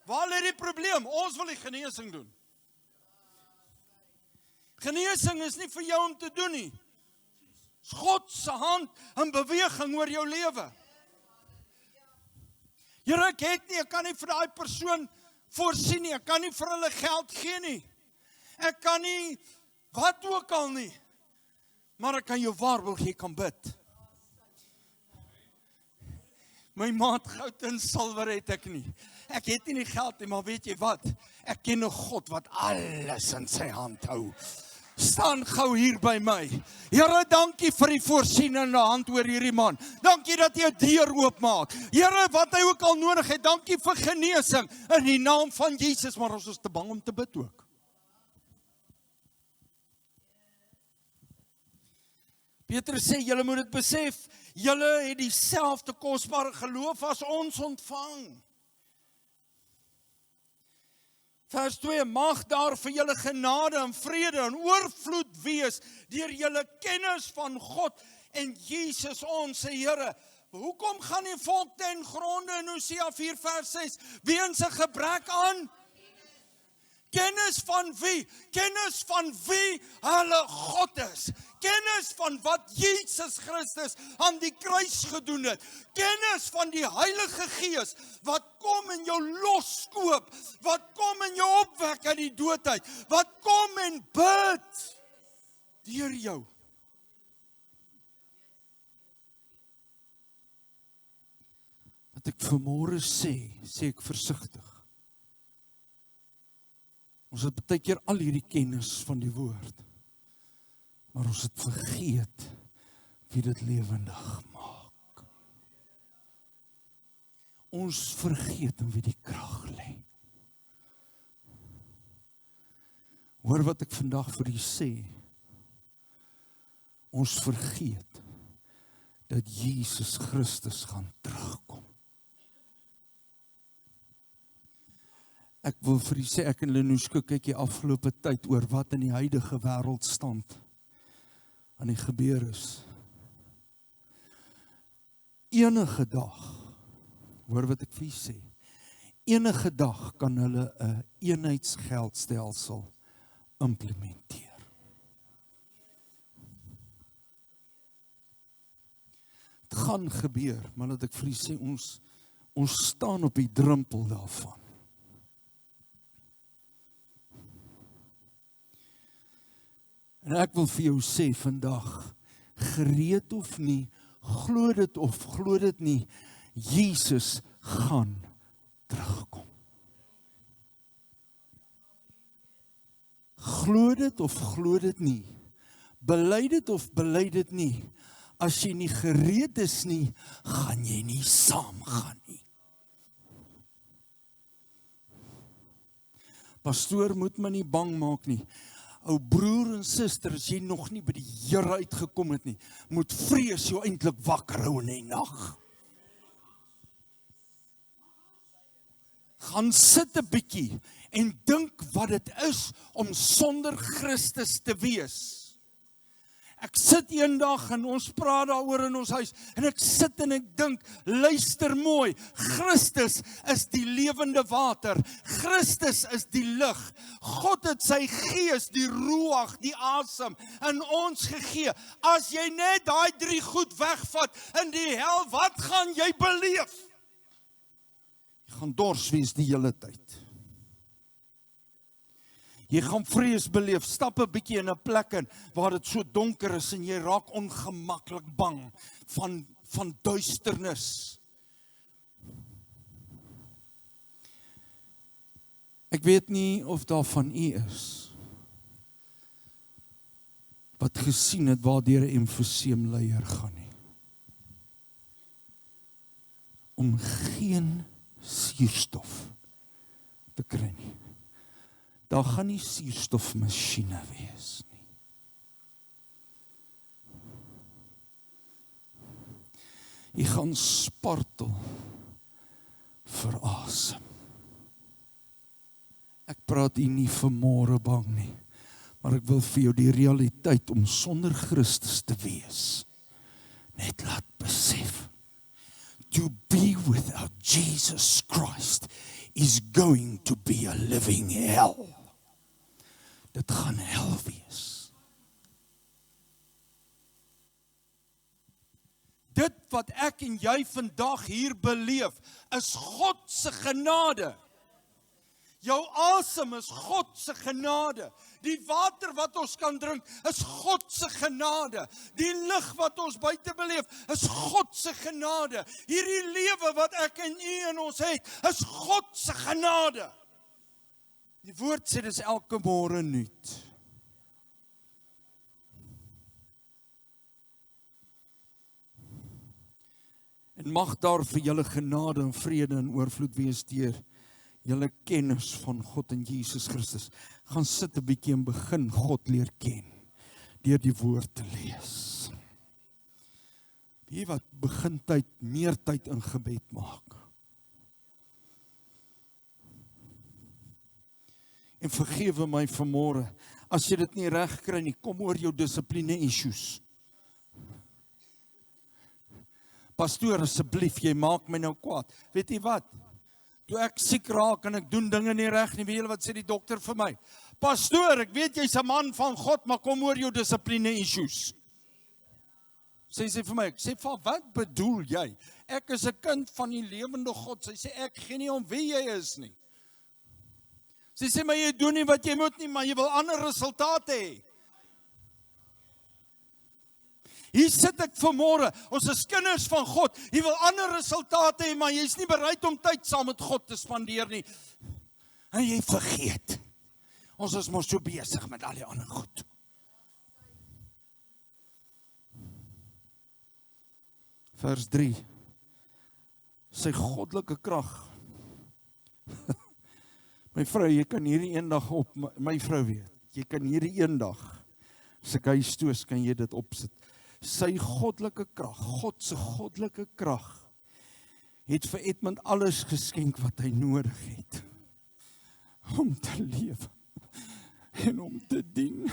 F: Waar lê die probleem? Ons wil die genesing doen. Genesing is nie vir jou om te doen nie. Dis God se hand in beweging oor jou lewe. Here, ek het nie, ek kan nie vir daai persoon voorsien nie, ek kan nie vir hulle geld gee nie. Ek kan nie, wat ook al nie, maar ek kan jou waarborg, jy kan bid. My maat goud en silwer het ek nie. Ek het nie die geld nie, maar weet jy wat? Ek ken 'n God wat alles in sy hand hou. Staan gou hier by my. Here, dankie vir die voorsienende hand oor hierdie man. Dankie dat jy 'n deur oopmaak. Here, wat hy ook al nodig het, dankie vir genesing in die naam van Jesus, maar ons is te bang om te bid ook. Petrus sê, julle moet dit besef, julle het dieselfde kosbare geloof as ons ontvang. Vers 2, mag daar vir julle genade en vrede en oorvloed wees deur julle kennis van God en Jesus ons Here. Hoekom gaan die volk ten gronde in Hosea 4 vers 6? Weens 'n gebrek aan kennis van wie? Kennis van wie hulle God is. Kennis van wat Jesus Christus aan die kruis gedoen het. Kennis van die Heilige Gees wat kom en jou loskoop. Wat kom en jou opwek uit die dood uit. Wat kom en bid deur jou. Wat ek vanmôre sê ek versigtig. Ons het baie keer al hierdie kennis van die woord, maar ons het vergeet wie dit lewendig maak. Ons vergeet in wie die krag lê. Hoor wat ek vandag vir u sê. Ons vergeet dat Jesus Christus gaan terugkom. Ek wil vir u sê, ek en Lenoeske kyk die afgelope tyd oor wat in die huidige wêreldstand aan die gebeur is. Enige dag, hoor wat ek vir u sê, enige dag kan hulle 'n eenheidsgeldstelsel implementeer. Dit gaan gebeur, maar dat ek vir u sê, ons staan op die drempel daarvan. En ek wil vir jou sê vandag, gereed of nie, glo dit of glo dit nie, Jesus gaan terugkom. Glo dit of glo dit nie, bely dit of bely dit nie, as jy nie gereed is nie, gaan jy nie saamgaan nie. Pastoor moet my nie bang maak nie. Ou broer en suster, as jy nog nie by die Here uitgekom het nie, moet vrees jou eintlik wakker hou in die nag. Gaan sit 'n bietjie en dink wat dit is om sonder Christus te wees. Ek sit eendag en ons praat daaroor in ons huis en ek sit en ek dink, luister mooi, Christus is die lewende water, Christus is die lig, God het sy gees, die ruach, die asem in ons gegee. As jy net daai 3 goed wegvat in die hel, wat gaan jy beleef? Jy gaan dors wees die hele tyd. Jy gaan vrees beleef, stap 'n bietjie in 'n plek in waar dit so donker is en jy raak ongemaklik bang van duisternis. Ek weet nie of daar van u is wat gesien het waar deur 'n emfyseemleier gaan nie. Om geen suurstof te kry nie. Daar gaan nie suurstofmasjiene wees nie. Jy gaan spartel vir asem. Ek praat hier nie vanmôre bang nie, maar ek wil vir jou die realiteit om sonder Christus te wees net laat besef. To be without Jesus Christ is going to be a living hell. Dit gaan hel wees. Dit wat ek en jy vandag hier beleef, is God se genade. Jou asem is God se genade. Die water wat ons kan drink, is God se genade. Die lig wat ons buite beleef, is God se genade. Hierdie lewe wat ek en u in ons het, is God se genade. Die woord sê dis elke môre nuut. En mag daar vir julle genade en vrede en oorvloed wees deur julle kennis van God en Jesus Christus. Gaan sit 'n bietjie en begin God leer ken deur die woord te lees. Wie wat begin meer tyd in gebed maak. En vergewe my vanmôre, as jy dit nie reg kry nie, kom oor jou dissipline issues. Pastoor, asseblief, jy maak my nou kwaad. Weet jy wat? Toe ek siek raak en ek doen dinge nie reg nie, weet julle wat sê die dokter vir my? Pastoor, ek weet jy's 'n man van God, maar kom oor jou dissipline issues. Sy sê vir my, ek sê, wat bedoel jy? Ek is 'n kind van die lewende God. Sy sê, ek gee nie om wie jy is nie. Sy sê, maar jy doen nie wat jy moet nie, maar jy wil ander resultate hê. Hier sit ek vanmôre, ons is kinders van God, jy wil ander resultate hê, maar jy is nie bereid om tyd saam met God te spandeer nie. En jy vergeet, ons is mos so besig met al die ander goed. Vers 3, sy goddelike krag. My vrou, jy kan hierdie eendag op, my vrou weet, jy kan hierdie eendag, as ek huis toe is, kan jy dit opsit. Sy goddelike krag, God se goddelike krag, het vir Edmund alles geskenk wat hy nodig het, om te lewe, en om te dien.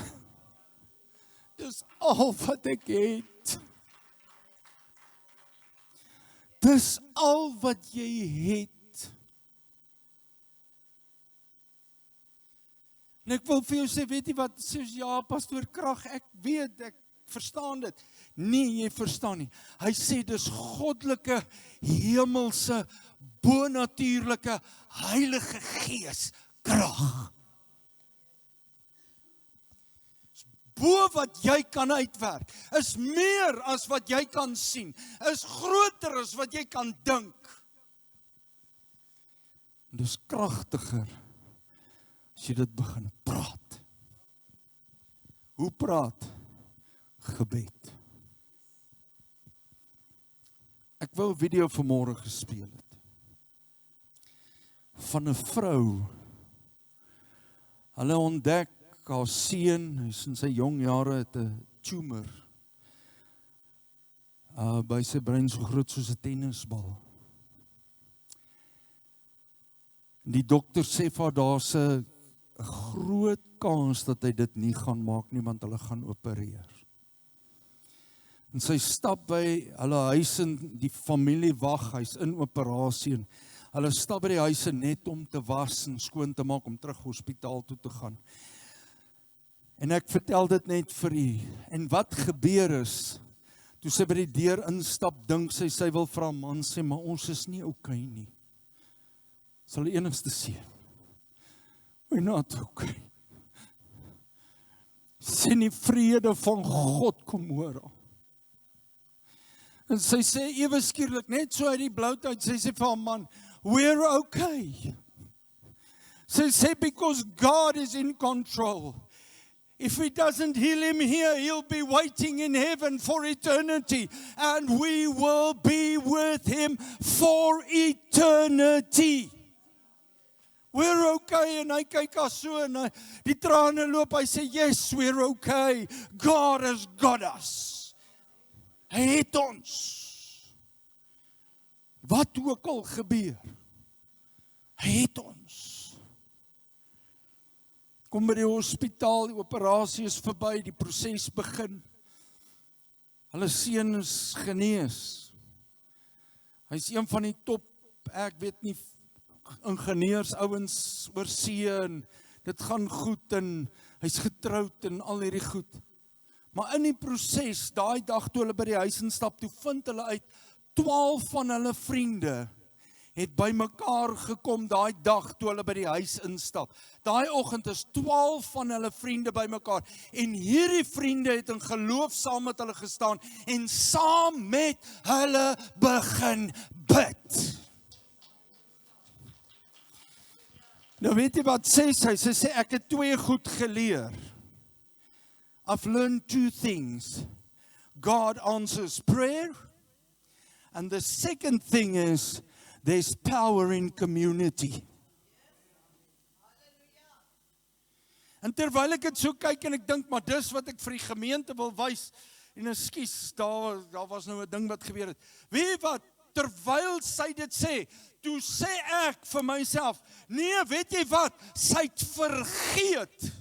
F: Dis al wat ek het. Dis al wat jy het. En ek wil vir jou sê, weet jy wat, sê ja, pastoor krag, ek weet, ek verstaan dit. Nee, jy verstaan nie. Hy sê dis goddelike, hemelse, bonatuurlike, heilige gees krag. Bo wat jy kan uitwerk, is meer as wat jy kan sien, is groter as wat jy kan dink. En dis kragtiger as jy dit begin praat. Hoe praat? Gebed. Ek wou 'n video vanmôre gespeel het van 'n vrou Hulle ontdek haar seun, hy's in sy jong jare het 'n tumor by sy brein so groot soos 'n tennisbal. Die dokter sê vir haar daar's 'n groot kans dat hy dit nie gaan maak nie, want hulle gaan opereer. En sy stap by hulle huis en die familie wag, hy's in operasie en hulle stap by die huise net om te was en skoon te maak om terug hospitaal toe te gaan. En ek vertel dit net vir u. En wat gebeur is, toe sy by die deur instap, dink sy wil vir haar man sê, maar ons is nie okay nie. Sal die enigste sê, we're not okay. Sien die vrede van God kom oor haar. En sy sê ewe skielik, net so uit die bloute uit, sy sê vir haar man, we're okay. Sy sê, because God is in control. If he doesn't heal him here, he'll be waiting in heaven for eternity. And we will be with him for eternity. We're okay. En hy kyk haar so en die trane loop. Hy sê, yes, we're okay. God has got us. Hy het ons. Wat ook al gebeur. Hy het ons. Kom by die hospitaal, die operasie is verby, die proses begin. Hulle seun is genees. Hy is een van die top, ek weet nie, ingenieurs, ouens oor see en dit gaan goed en hy's getroud en al hierdie goed. Maar in die proses, daai dag toe hulle by die huis instap, toe vind hulle uit 12 van hulle vriende het by mekaar gekom daai dag toe hulle by die huis instap. Daai oggend is 12 van hulle vriende by mekaar en hierdie vriende het in geloof saam met hulle gestaan en saam met hulle begin bid. Nou weet jy wat sê sy? Sy sê ek het 2 goed geleer. I've learned 2 things. God answers prayer. And the second thing is, there's power in community. En terwyl ek dit so kyk en ek dink, maar dis wat ek vir die gemeente wil wys, en ekskuus, daar was nou 'n ding wat gebeur het. Weet jy wat, terwyl sy dit sê, toe sê ek vir myself, nee, weet jy wat, sy het vergeet.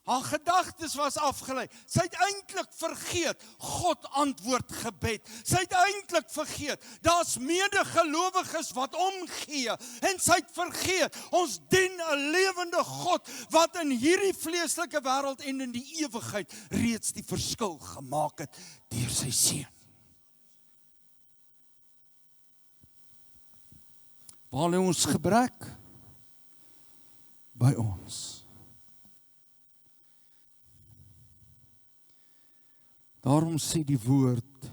F: Haar gedagtes was afgelei. Sy het eintlik vergeet, God antwoord gebed. Sy het eintlik vergeet, daar's medegelowiges wat omgee. En sy het vergeet, ons dien 'n lewende God, wat in hierdie vleeslike wêreld en in die ewigheid reeds die verskil gemaak het, deur sy seun. Waar lê ons gebrek? By ons. Daarom sê die woord,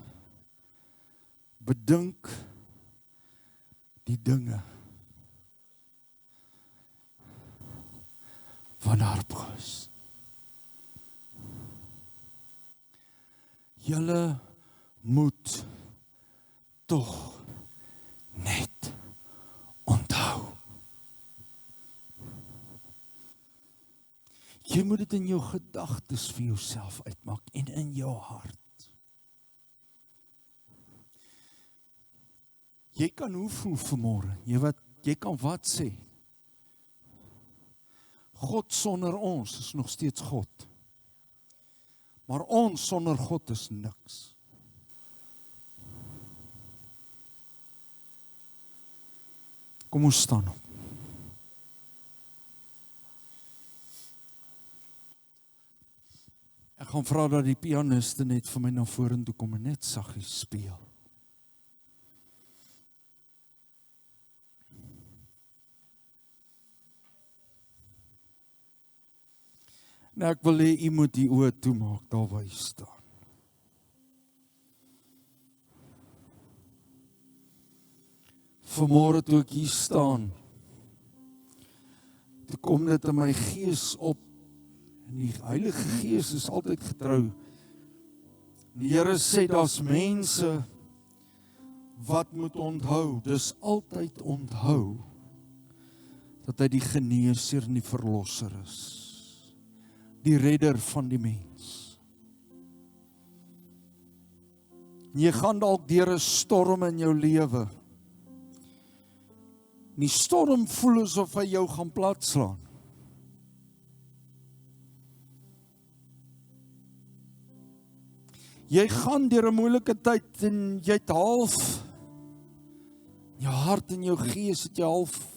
F: bedink die dinge van haar broers. Julle moet tog net onthou. Jy moet dit in jou gedagtes vir jouself uitmaak en in jou hart. Jy kan hoe voel vanmôre? Jy kan wat sê? God sonder ons is nog steeds God. Maar ons sonder God is niks. Kom ons staan op. Ek gaan vra dat die pianiste net vir my na vorentoe kom en net saggies speel. Nou ek wil hê u moet die oë toemaak daar waar jy staan. Vanmôre toe ek hier staan, toe kom dit in my gees op. En die Heilige Gees is altyd getrou. Die Here sê, daar's mense wat moet onthou, dis altyd onthou, dat hy die geneesheer en die verlosser is, die redder van die mens. En jy gaan dalk deur 'n storm in jou lewe. Die storm voel asof hy jou gaan platslaan. Jy gaan deur 'n moeilike tyd en jy het half, jou hart en jou gees het jy half,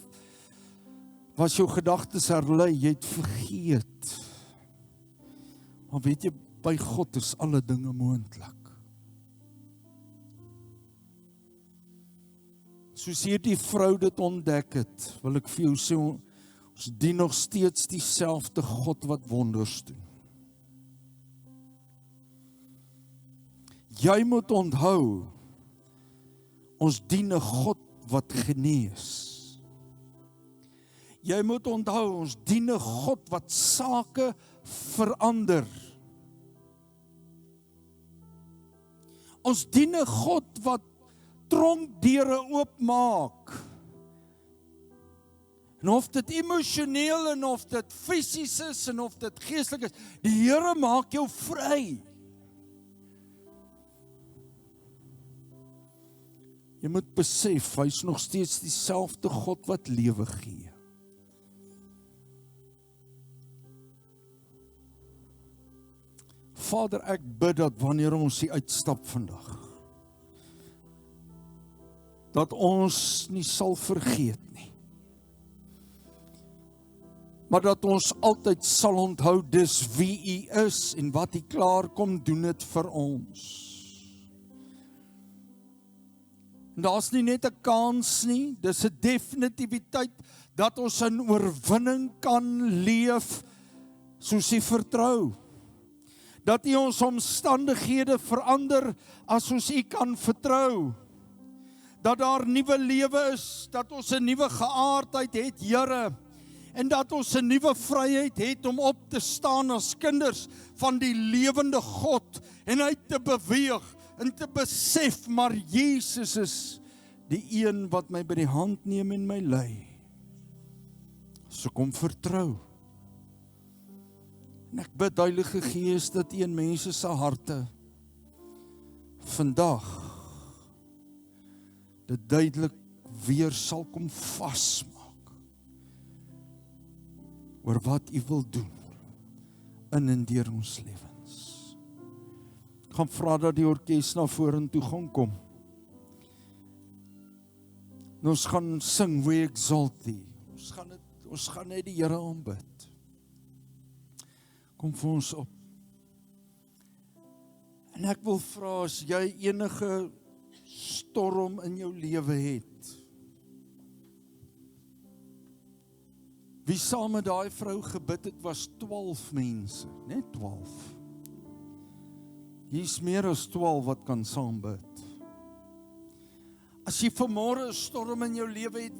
F: was jou gedagtes herlei, jy het vergeet. Maar weet jy, by God is alle dinge moontlik. Soos hierdie vrou dit ontdek het, wil ek vir jou sê, ons dien nog steeds dieselfde God wat wonders doen. Jy moet onthou, ons dien 'n God wat genees. Jy moet onthou, ons dien 'n God wat sake verander. Ons dien 'n God wat tronkdeure oopmaak. En of dit emosioneel en of dit fisies is en of dit geestelik is, die Here maak jou vry. Jy moet besef, hy is nog steeds dieselfde God wat lewe gee. Vader, ek bid dat wanneer ons hier uitstap vandag, dat ons nie sal vergeet nie, maar dat ons altyd sal onthou dis wie U is en wat U klaar kom doen het vir ons. En daar's nie net 'n kans nie, dis 'n definitiwiteit dat ons in oorwinning kan leef soos U vertrou. Dat U ons omstandighede verander as ons U kan vertrou. Dat daar nuwe lewe is, dat ons 'n nuwe geaardheid het, Here, en dat ons 'n nuwe vryheid het om op te staan as kinders van die lewende God en uit te beweeg en te besef, maar Jesus is die een wat my by die hand neem en my lei. So kom vertrou. En ek bid, Heilige Gees, dat U in mense se harte vandag dit duidelik weer sal kom vasmaak oor wat U wil doen in en deur ons lewens. Ek gaan vra dat die orkes na vorentoe gaan kom. En ons gaan sing, We Exalt Thee. Ons gaan net die Here aanbid. Kom vir ons op. En ek wil vra, as jy enige storm in jou lewe het, wie saam met daai vrou gebid het, was 12 mense, net 12. Hier's meer as 12 wat kan saam bid. As jy vanmôre 'n storm in jou lewe het,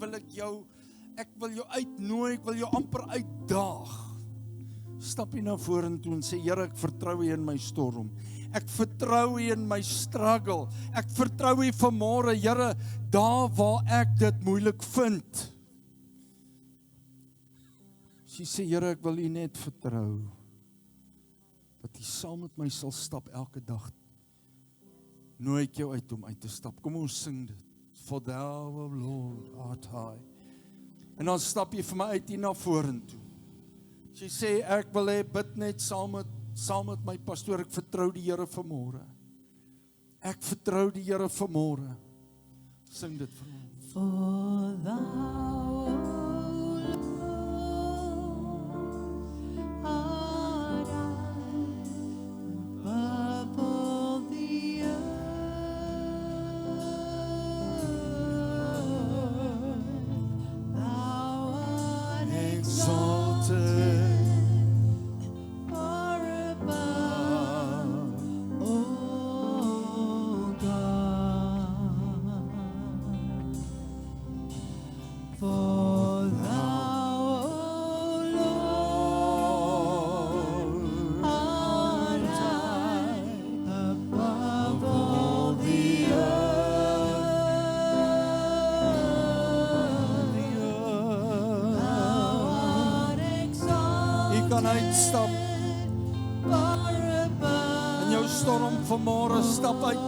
F: ek wil jou uitnooi, ek wil jou amper uitdaag. Stap jy na vorentoe en sê, Here, ek vertrou U in my storm. Ek vertrou U in my struggle. Ek vertrou U vanmôre, Here, daar waar ek dit moeilik vind. As jy sê, Here, ek wil U net vertrou, dat U saam met my sal stap elke dag, nooi ek jou uit om uit te stap. Kom ons sing dit. For thou, O Lord, art high. En dan stap jy vir my uit hier na vorentoe. As jy sê, ek wil hê, bid net saam met my pastoor, ek vertrou die Here vanmôre. Ek vertrou die Here vanmôre. Sing dit vir ons.
E: For thou, art high above all the earth, thou art
F: Exalted.
E: far above, O God. For
F: kan uitstap. In jou storm vanmôre stap uit.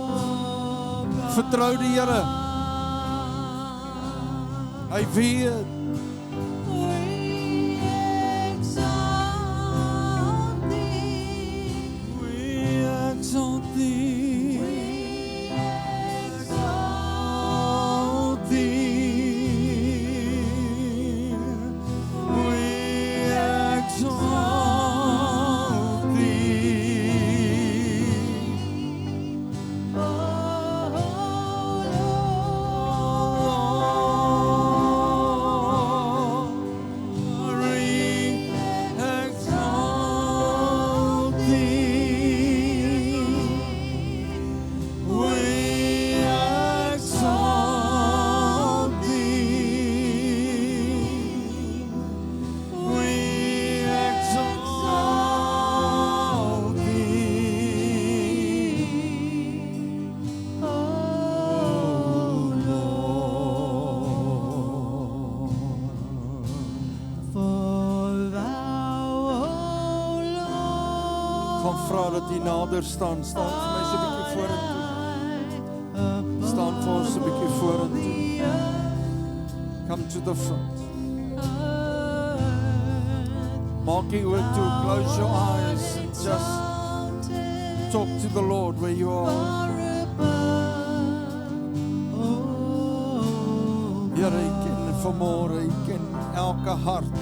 F: Vertrou die Here. Hy weet. Nader staan vir my so 'n bietjie vorentoe. Staan vir ons 'n bietjie vorentoe. Come to the front. Maak die oë toe, close your eyes and just talk to the Lord where you are. Here, hy ken vanmôre, hy ken elke hart.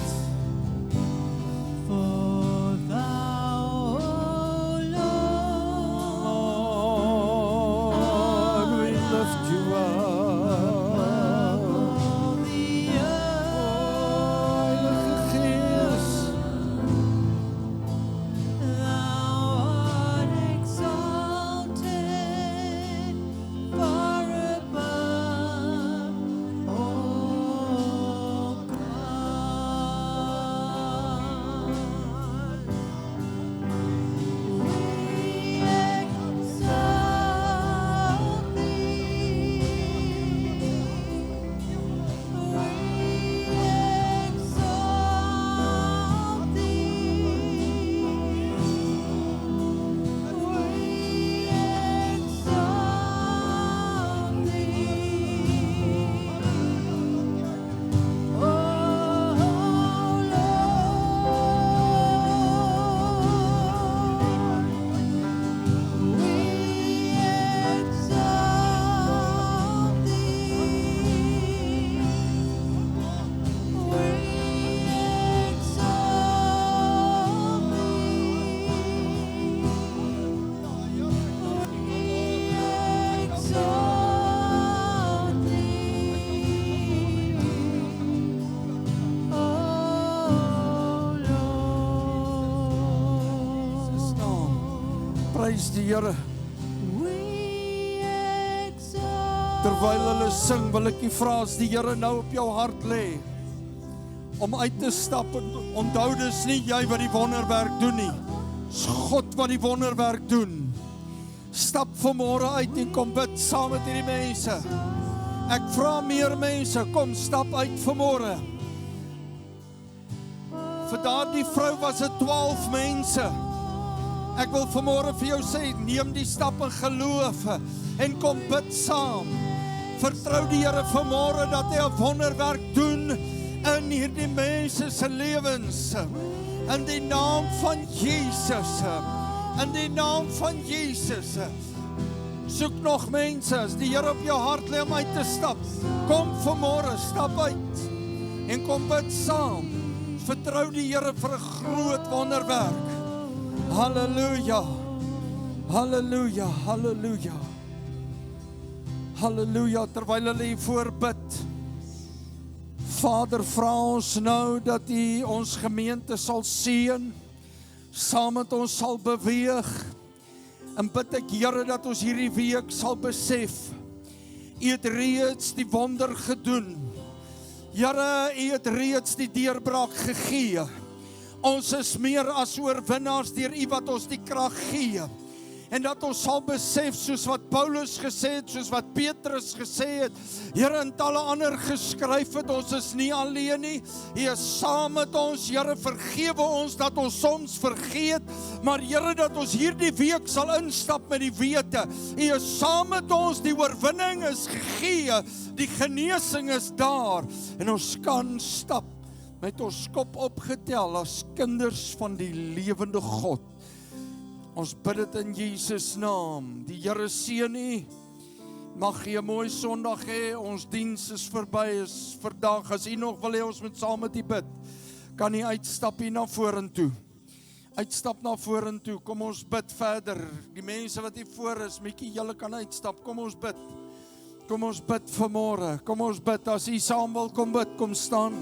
F: Prys die Here. Terwyl hulle sing, wil ek vra as die Here nou op jou hart lê om uit te stap en onthou dis nie jy wat die wonderwerk doen nie. Dis God wat die wonderwerk doen. Stap vanmôre uit en kom bid saam met hierdie mense. Ek vra meer mense, kom stap uit vanmôre. Vir daardie vrou was dit 12 mense. Ek wil vanmôre vir jou sê, neem die stap in geloof en kom bid saam. Vertrou die Here vanmôre dat hy 'n wonderwerk doen in hierdie mense se lewens. In die naam van Jesus. In die naam van Jesus. Soek nog mense, as die Here op jou hart lê om uit te stap. Kom vanmôre, stap uit en kom bid saam. Vertrou die Here vir 'n groot wonderwerk. Halleluja, halleluja, halleluja, halleluja, terwyl hulle hier voorbid. Vader, vra ons nou dat U ons gemeente sal seën, saam met ons sal beweeg, en bid ek, Here, dat ons hierdie week sal besef, U het reeds die wonder gedoen. Here, U het reeds die deurbraak gegee. Ons is meer as oorwinnaars deur U wat ons die krag gee. en dat ons sal besef, soos wat Paulus gesê het, soos wat Petrus gesê het, Here, en talle ander geskryf het, ons is nie alleen nie, U is saam met ons, Here, vergewe ons dat ons soms vergeet, maar Here, dat ons hierdie week sal instap met die wete, U is saam met ons, die oorwinning is gegee, die genesing is daar, en ons kan stap, met ons kop opgetel, as kinders van die lewende God. Ons bid dit in Jesus naam. Die Here seën U. Mag jy 'n mooi Sondag hê. Ons diens is verby, is vandag. As U nog wil hê ons moet saam met U bid, kan U uitstap hier na vorentoe. Uitstap na vorentoe. Kom ons bid verder. Die mense wat hier voor is, Mikkie, julle kan uitstap. Kom ons bid. Kom ons bid vanmôre. Kom ons bid. As U saam wil kom bid, kom staan.